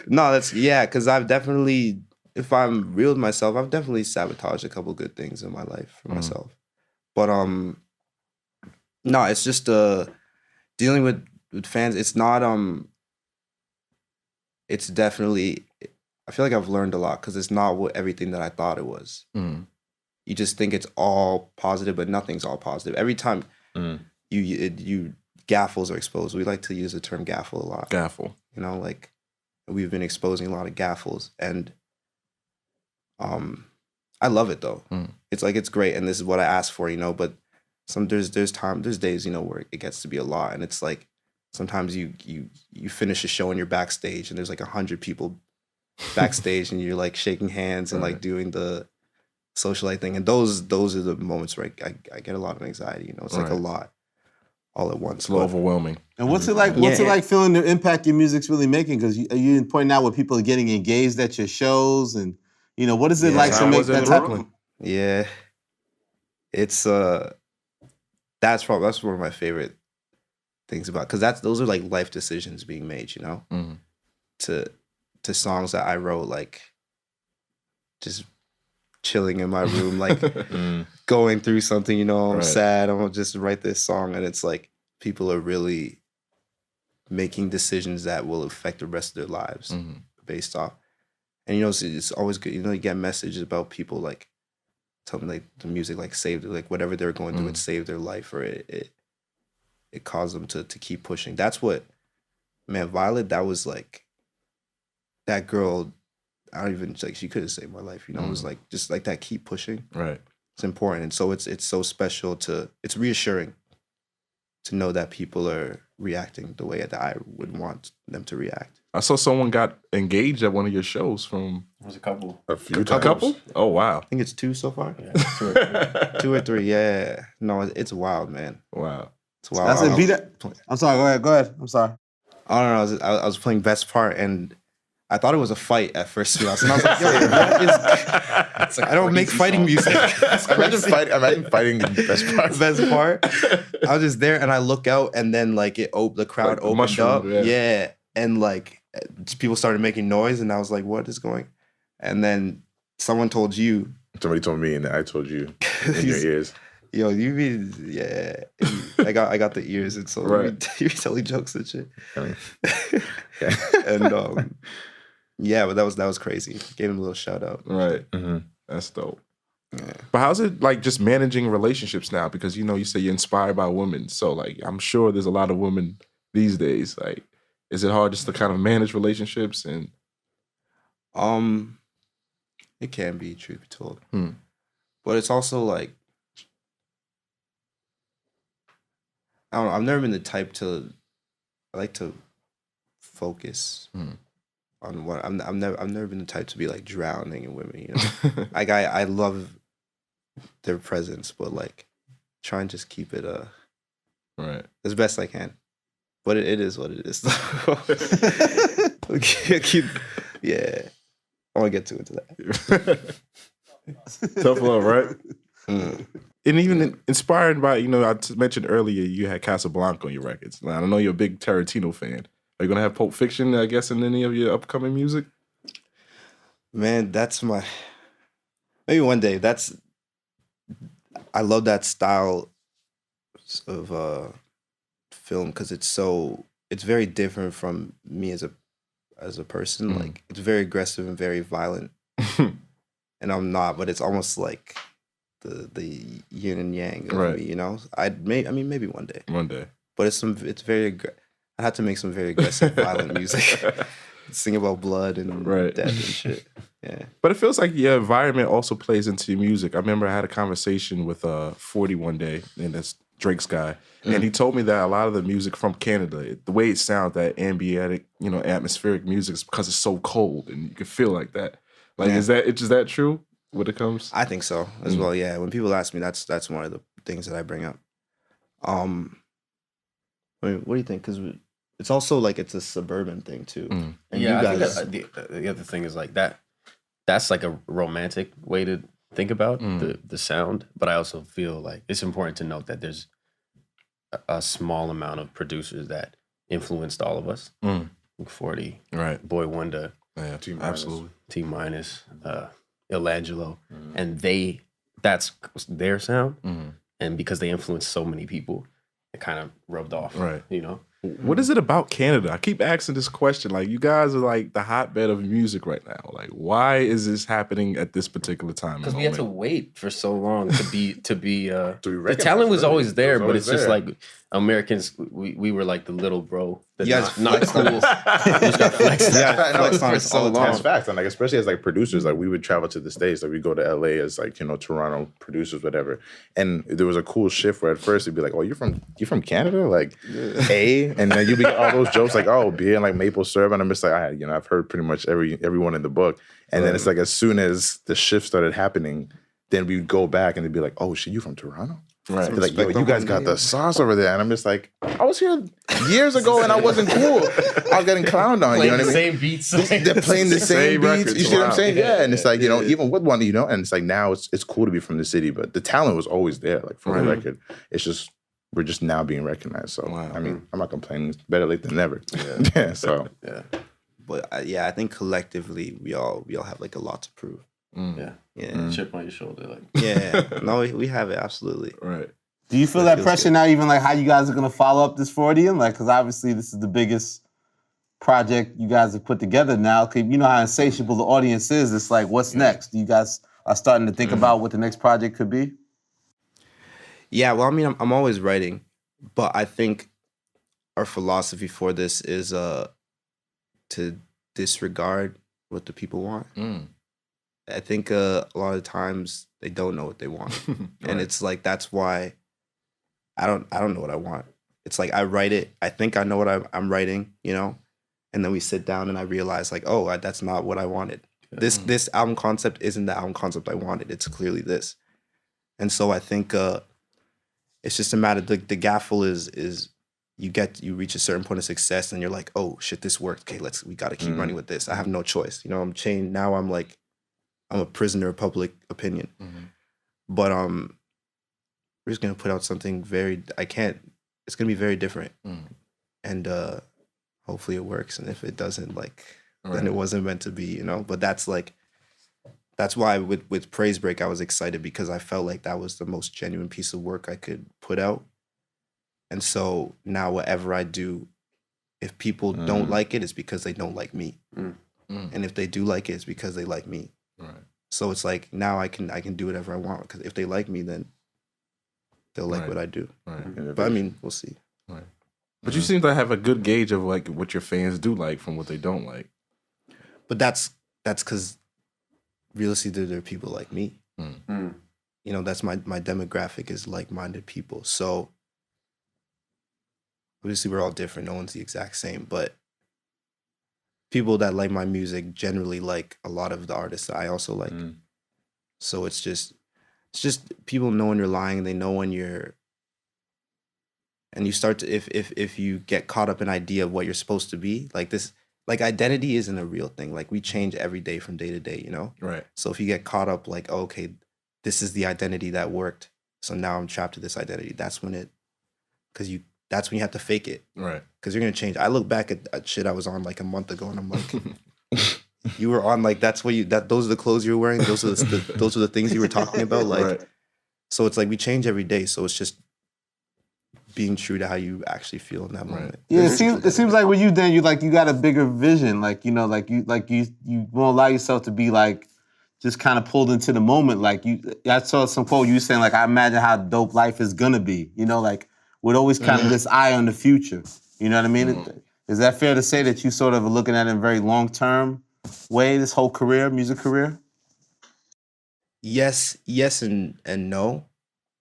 No, because I've definitely, if I'm real with myself, I've definitely sabotaged a couple good things in my life for myself. But no, it's just dealing with fans. It's not it's definitely, I feel like I've learned a lot because it's not everything that I thought it was. You just think it's all positive, but nothing's all positive. Every time you gaffles are exposed. We like to use the term gaffle a lot. Gaffle. You know, like, we've been exposing a lot of gaffles, and I love it though. It's like, it's great, and this is what I asked for, you know. But there's days, you know, where it gets to be a lot, and it's like sometimes you finish a show and you're backstage, and there's like 100 people backstage, and you're like shaking hands and like doing the socialite thing, and those are the moments where I get a lot of anxiety. You know, it's like a lot all at once. It's a little overwhelming. And what's it like? What's it like feeling the impact your music's really making? Because you pointing out where people are getting engaged at your shows, and you know, what is it like to make that type of? Yeah, it's that's one of my favorite things about, because those are like life decisions being made. You know, to songs that I wrote, like just chilling in my room, like going through something, you know, I'm sad, I'm gonna just write this song, and it's like people are really making decisions that will affect the rest of their lives based off. And you know, it's always good, you know, you get messages about people like telling like the music like saved, like whatever they're going through, it saved their life, or it caused them to keep pushing. That's what, man, Violet, that was like, that girl I don't even like she could have saved my life. You know, it was like just like that. Keep pushing. Right. It's important, and so it's so special to. It's reassuring to know that people are reacting the way that I would want them to react. I saw someone got engaged at one of your shows from. It was a couple. A few A times. couple? Oh wow. I think it's 2 so far. Yeah, 2 or 3. 2 or 3. Yeah. No, it's wild, man. Wow. It's wild. That's it. Beat it. I'm sorry. Go ahead. I'm sorry. I don't know. I was playing best part, and I thought it was a fight at first. And I was like, yo, what is... I don't make fighting music. Imagine fighting the best part. Best part. I was just there, and I look out, and then like the crowd Like the opened mushroom, up. yeah. Yeah, and like people started making noise, and I was like, what is going? And then someone told you. Somebody told me, and I told you in your ears. Yo, you mean I got the ears, and so Right. you be telling jokes and shit. I mean, yeah. And yeah, but that was crazy. Gave him a little shout out. Right. Mm-hmm. That's dope. Yeah. But how's it like just managing relationships now? Because you say you're inspired by women, so like I'm sure there's a lot of women these days. Like, is it hard just to kind of manage relationships and? It can be, truth be told, Hmm. but it's also like I don't know. I've never been the type to. I like to focus on what I've never been the type to be like drowning in women. You know, like I love their presence, but like try and just keep it Right. as best I can. But it is what it is. Yeah. I want to get too into that. Tough love, right? Mm. And even inspired by, I mentioned earlier you had Casablanca on your records. Now, I know you're a big Tarantino fan. Are you going to have Pulp Fiction, I guess, in any of your upcoming music? Man, that's maybe one day. I love that style of film because it's very different from me as a person. Like it's very aggressive and very violent. And I'm not, but it's almost like the yin and yang of Right. me, you know? Maybe one day. One day. But it's very I had to make some very aggressive, violent music. Sing about blood and Right. death and shit. Yeah. But it feels like your environment also plays into your music. I remember I had a conversation with 40 one day, and that's Drake's guy. And he told me that a lot of the music from Canada, the way it sounds, that ambient, atmospheric music, is because it's so cold and you can feel like that. Like, Yeah. is that true when it comes? I think so as well. Yeah. When people ask me, that's one of the things that I bring up. What do you think? Because it's also like it's a suburban thing too. And Yeah, you I guys, think the other thing is like that. That's like a romantic way to think about the sound. But I also feel like it's important to note that there's a small amount of producers that influenced all of us. 40, Right. Boy Wonder, Yeah, T-minus. absolutely. T minus, Ilangelo, and that's their sound. And because they influenced so many people, it kind of rubbed off. Right. Mm-hmm. What is it about Canada? I keep asking this question. Like, you guys are like the hotbed of music right now. Like, why is this happening at this particular time? Because we had to wait for so long to be the recognized, talent was really. always there, It was but always it's just there. like Americans, we were like the little bro. You guys not flexed cool. on us. We just got flexed. Yeah, flexed on for us so all the long. That's facts. And like, especially as like producers, like we would travel to the States, like we go to LA as like, Toronto producers, whatever. And there was a cool shift where at first it'd be like, oh, you're from Canada? Like, and then you'd be all those jokes like, oh, beer and like maple syrup. And I'm just like, I've heard pretty much everyone in the book. And then it's like, as soon as the shift started happening, then we'd go back and they'd be like, oh shit, you from Toronto? Right. They're like, yo, Respect you on guys my got name. the sauce over there. And I'm just like, I was here years ago and I wasn't cool. I was getting clowned on, you know what I mean? Same beats. They're playing the same beats. records. You see what I'm Wow. saying? Yeah. And it's like, even with one, and it's like now it's cool to be from the city, but the talent was always there, like for the record. It's just we're just now being recognized. So Wow. I mean, I'm not complaining. It's better late than never. Yeah. So But I think collectively we all have like a lot to prove. Yeah. Yeah. Chip on your shoulder, like Yeah. No, we have it absolutely. Right. Do you feel That that feels pressure good. now, even like how you guys are going to follow up this Freudian? Like, because obviously this is the biggest project you guys have put together now. 'Cause you know how insatiable the audience is. It's like, what's next? You guys are starting to think about what the next project could be? Yeah, well, I mean, I'm always writing, but I think our philosophy for this is to disregard what the people want. I think a lot of times they don't know what they want. And it's like, that's why I don't know what I want. It's like I write it, I think I know what I'm writing, you know? And then we sit down and I realize like, oh, that's not what I wanted. This album concept isn't the album concept I wanted. It's clearly this. And so I think it's just a matter, the gaffle is you reach a certain point of success and you're like, oh shit, this worked. Okay, we gotta keep running with this. I have no choice. You know, I'm chained. Now I'm a prisoner of public opinion. But we're just gonna put out something it's gonna be very different. And hopefully it works. And if it doesn't, then it wasn't meant to be, you know? But that's why with Praise Break, I was excited because I felt like that was the most genuine piece of work I could put out. And so now whatever I do, if people don't like it, it's because they don't like me. And if they do like it, it's because they like me. So it's like now I can do whatever I want because if they like me, then they'll like what I do. But I mean, we'll see. But you seem to have a good gauge of like what your fans do like from what they don't like. But that's because realistically, there are people like me. You know, that's my demographic is like-minded people. So obviously we're all different. No one's the exact same, but people that like my music generally like a lot of the artists that I also like. So it's just people know when you're lying. They know when you're, and you start to if you get caught up in idea of what you're supposed to be, like this, like identity isn't a real thing. Like we change every day from day to day, you know? Right. So if you get caught up like, oh, okay, this is the identity that worked. So now I'm trapped to this identity. That's when you have to fake it. Right. Because you're going to change. I look back at shit I was on like a month ago and I'm like, you were on like, those are the clothes you were wearing. Those are the things you were talking about. Like, So it's like we change every day. So it's just being true to how you actually feel in that moment. Yeah, it seems like when you got a bigger vision. Like, you know, you won't allow yourself to be like just kind of pulled into the moment. Like I saw some quote you saying like, I imagine how dope life is gonna be. You know, like with always kind of this eye on the future. You know what I mean? Is that fair to say that you sort of are looking at it in a very long term way? This whole music career. Yes, and no.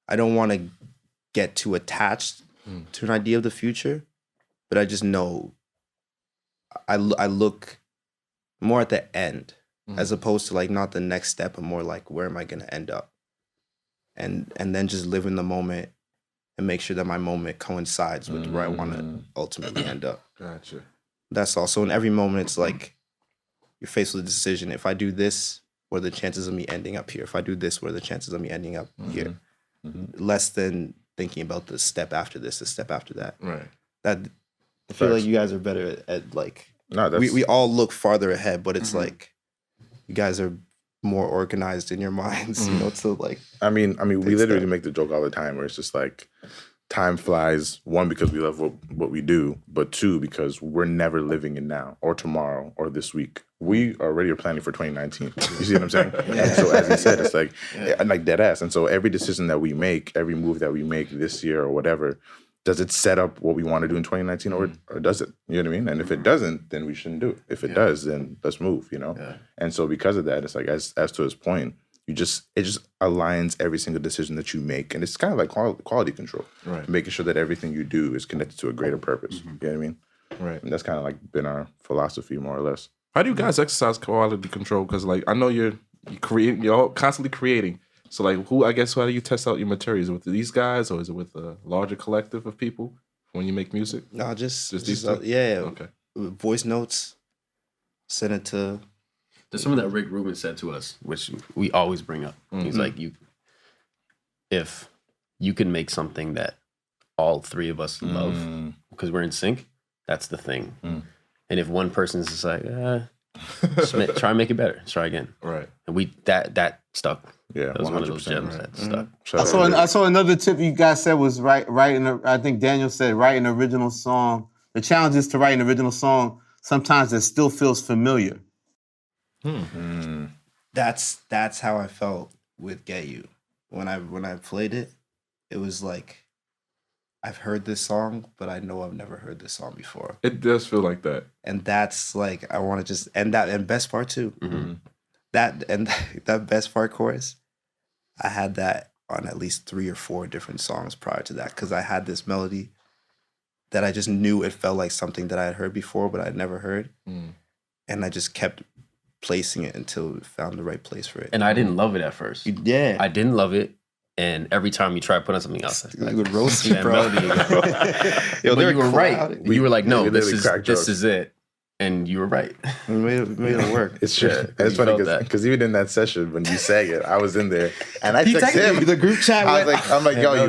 I don't want to get too attached to an idea of the future, but I just know I look more at the end as opposed to like not the next step, but more like where am I going to end up, and then just live in the moment and make sure that my moment coincides with where I want to ultimately end up. Gotcha. That's all. So in every moment, it's like you're faced with a decision. If I do this, what are the chances of me ending up here? If I do this, what are the chances of me ending up here? Less than thinking about the step after this, the step after that. Right. That I feel like you guys are better at like. No, we all look farther ahead, but it's like you guys are more organized in your minds, you know, to like. I mean, we literally make the joke all the time where it's just like time flies. One, because we love what we do, but two, because we're never living in now or tomorrow or this week. We already are planning for 2019. You see what I'm saying? And so as he said, it's like dead ass. And so every decision that we make, every move that we make this year or whatever, does it set up what we want to do in 2019 or does it? You know what I mean? And if it doesn't, then we shouldn't do it. If it does, then let's move, you know? Yeah. And so because of that, it's like as to his point, it just aligns every single decision that you make. And it's kind of like quality control. Right. Making sure that everything you do is connected to a greater purpose. You know what I mean? Right. And that's kind of like been our philosophy more or less. How do you guys exercise quality control? Because like I know you're constantly creating. So like how do you test out your materials? With these guys or is it with a larger collective of people when you make music? No, just these two? Yeah. Okay. Voice notes, send it to. There's something that Rick Rubin said to us, which we always bring up. He's like, if you can make something that all three of us love because we're in sync, that's the thing. And if one person's just like, try and make it better, try again. Right. And that stuck. Yeah, that was one of those gems that stuck. I saw another tip you guys said was I think Daniel said write an original song. The challenge is to write an original song sometimes that still feels familiar. That's how I felt with Get You. When I played it, it was like I've heard this song, but I know I've never heard this song before. It does feel like that. And that's like, I want to just end that. And best part too, that best part chorus, I had that on at least 3 or 4 different songs prior to that, because I had this melody that I just knew it felt like something that I had heard before, but I'd never heard. And I just kept placing it until it found the right place for it. And I didn't love it at first. Yeah. I didn't love it. And every time you try to put on something else, you would roast me, bro. Yo, but you were right. You were like, no, this is it. And you were right. We made it work. It's true. And it's funny because even in that session when you sang it, I was in there and I texted him. The group chat. I'm like, yo,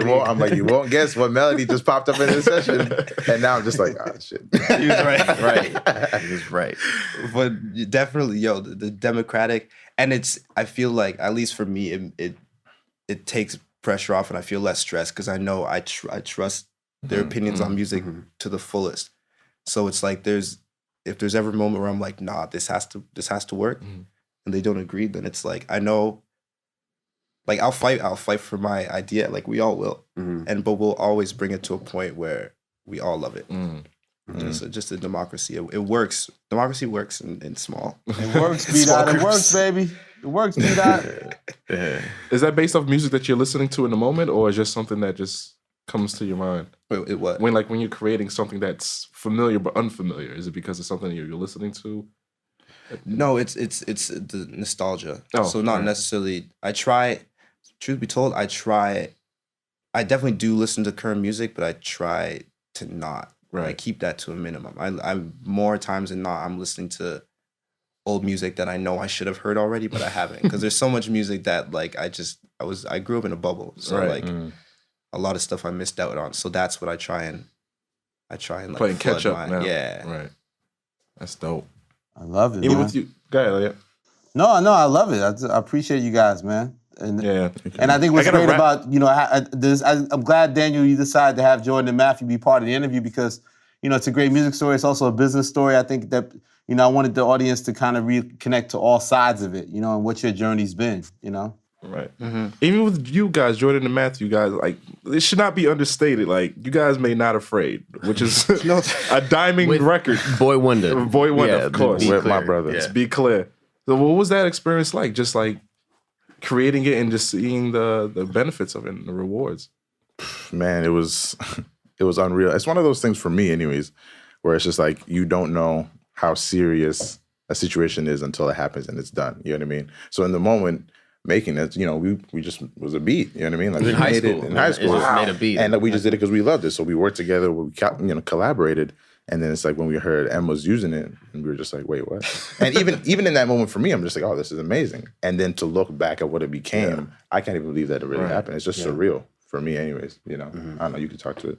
you won't guess what melody just popped up in this session. And now I'm just like, oh shit. He was right. He was right. But definitely, the democratic, and I feel like, at least for me, it takes pressure off and I feel less stressed because I know I trust their opinions on music to the fullest. So it's like if there's ever a moment where I'm like, nah, this has to work, and they don't agree, then it's like, I know, like I'll fight for my idea, like we all will, but we'll always bring it to a point where we all love it. Just a democracy. It works. Democracy works in small. It works, B-Dot. It works, baby. It works, B-Dot. Is that based off music that you're listening to in the moment, or is just something that just comes to your mind? What? When you're creating something that's familiar but unfamiliar, is it because it's something you're listening to? No, it's the nostalgia. So not necessarily. Truth be told, I definitely do listen to current music, but I try to not. Right. I keep that to a minimum. I'm more times than not, I'm listening to old music that I know I should have heard already, but I haven't. Because there's so much music that like I grew up in a bubble. So a lot of stuff I missed out on. So that's what I try and like play and catch up now. Yeah. Right. That's dope. I love it. Even man. with you. Go ahead, Elliot. No, I love it. I appreciate you guys, man. And I think what's great about, I'm glad, Daniel, you decided to have Jordan and Matthew be part of the interview because, it's a great music story. It's also a business story. I think that, I wanted the audience to kind of reconnect to all sides of it, and what your journey's been, Right. Even with you guys, Jordan and Matthew, guys, like, it should not be understated. Like, you guys made Not Afraid, which is a diamond record. Boy Wonder. Of course. With my brother. Let's be clear. So what was that experience like? Just like creating it and just seeing the benefits of it and the rewards? Man, it was unreal. It's one of those things for me anyways, where it's just like you don't know how serious a situation is until it happens and it's done. You know what I mean? So in the moment making it, we just was a beat. You know what I mean? Like in high school. In high school. It just made a beat. And we just did it because we loved it. So we worked together, we collaborated. And then it's like when we heard Emma's using it, and we were just like, wait, what? And even in that moment for me, I'm just like, oh, this is amazing. And then to look back at what it became, I can't even believe that it really happened. It's just surreal for me anyways. I don't know, you can talk to it.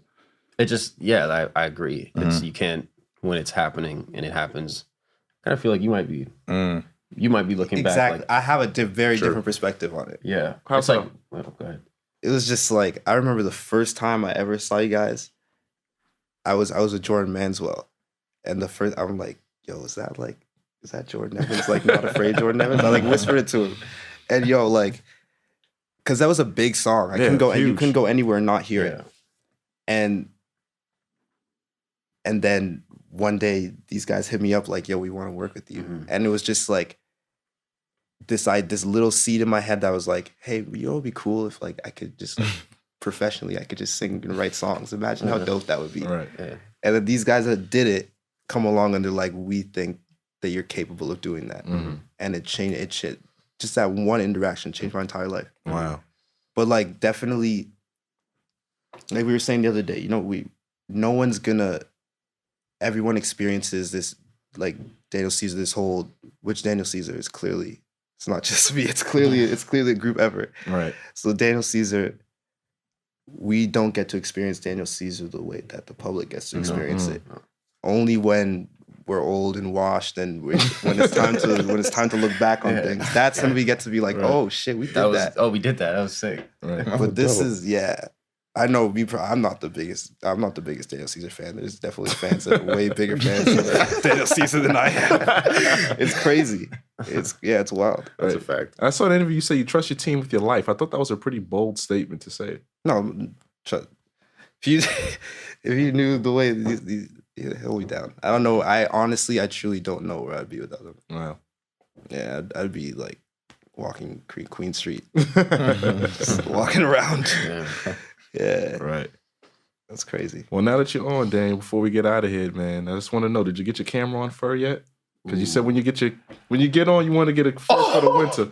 It just, I agree. It's, you can't, when it's happening and it happens, I kind of feel like you might be looking back. Like, I have a very different perspective on it. Yeah. How it's so? like, well, go ahead. It was just like, I remember the first time I ever saw you guys, I was with Jordan Manswell. And I'm like, yo, is that Jordan Evans? Like, Not Afraid Jordan Evans? I like whispered it to him. And yo, like, because that was a big song. You couldn't go anywhere and not hear it. And then one day these guys hit me up like, yo, we want to work with you. And it was just like this little seed in my head that was like, hey, it'd be cool if like I could just professionally, I could just sing and write songs. Imagine how dope that would be. Right. Yeah. And then these guys that did it come along and they're like, we think that you're capable of doing that. And it changed just that one interaction changed my entire life. Wow. But like definitely, like we were saying the other day, everyone experiences this, like Daniel Caesar, which Daniel Caesar is clearly, it's not just me, it's clearly a group effort. Right. So Daniel Caesar, we don't get to experience Daniel Caesar the way that the public gets to experience it. Only when we're old and washed and when it's time to look back on things. That's when we get to be like, oh shit, we did that. Oh, we did that. That was sick. Right. But this is, I know I'm not the biggest Daniel Caesar fan. There's definitely fans that are way bigger fans of Daniel Caesar than I am. It's crazy. It's wild. That's a fact. I saw an interview you say you trust your team with your life. I thought that was a pretty bold statement to say. No, if if you knew the way these held me down. I don't know. I truly don't know where I'd be without them. Wow. Yeah, I'd be like walking Queen Street, just walking around. Yeah, right. That's crazy. Well, now that you're on, Daniel, before we get out of here, man, I just want to know: did you get your camera on fur yet? Because you said when you get on, you want to get a fur for the winter.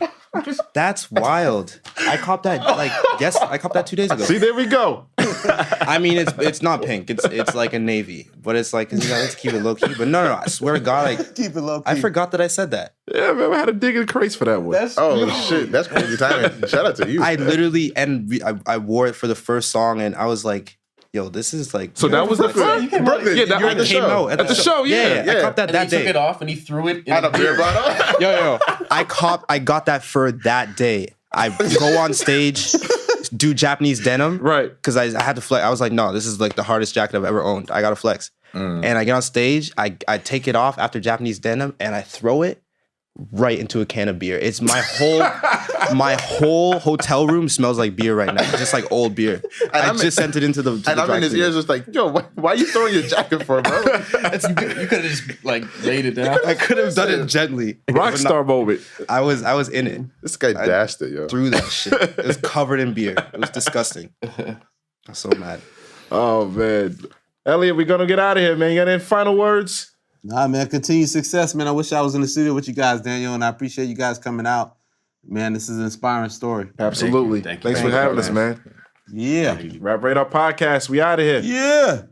That's wild. I copped that I copped that 2 days ago. See, there we go. I mean, it's not pink. It's like a navy, but it's like, cause you gotta keep it low key. But no, I swear to God, like Keep it low key. I forgot that I said that. Yeah, man, I had to dig in the crates for that one. Shit, that's crazy timing. Shout out to you. I literally I wore it for the first song, and I was like, "Yo, this is like." So that was the Brooklyn. Yeah, that You were at the came show. out at the show. Yeah. I copped that And he day. took it off and he threw it in Out of beer bottle. Yo, I got that fur that day. I go on stage, do Japanese denim, Right. Because I had to flex. I was like, no, this is like the hardest jacket I've ever owned. I gotta flex. And I get on stage, I take it off after Japanese denim, and I throw it right into a can of beer. It's my whole hotel room smells like beer right now, just like old beer. I just sent it into the. And I'm in his ears just like, yo, why are you throwing your jacket for, bro? You could have just like laid it down. I could have done it gently. Rockstar moment. I was in it. This guy dashed it, yo. Through that shit. It was covered in beer. It was disgusting. I'm so mad. Oh man, Elliot, we're gonna get out of here, man. You got any final words? Nah, man, continued success, man. I wish I was in the studio with you guys, Daniel, and I appreciate you guys coming out. Man, this is an inspiring story. Absolutely. Thank you. Thanks for having us, man. Yeah. Rap Radar Podcast. We out of here. Yeah.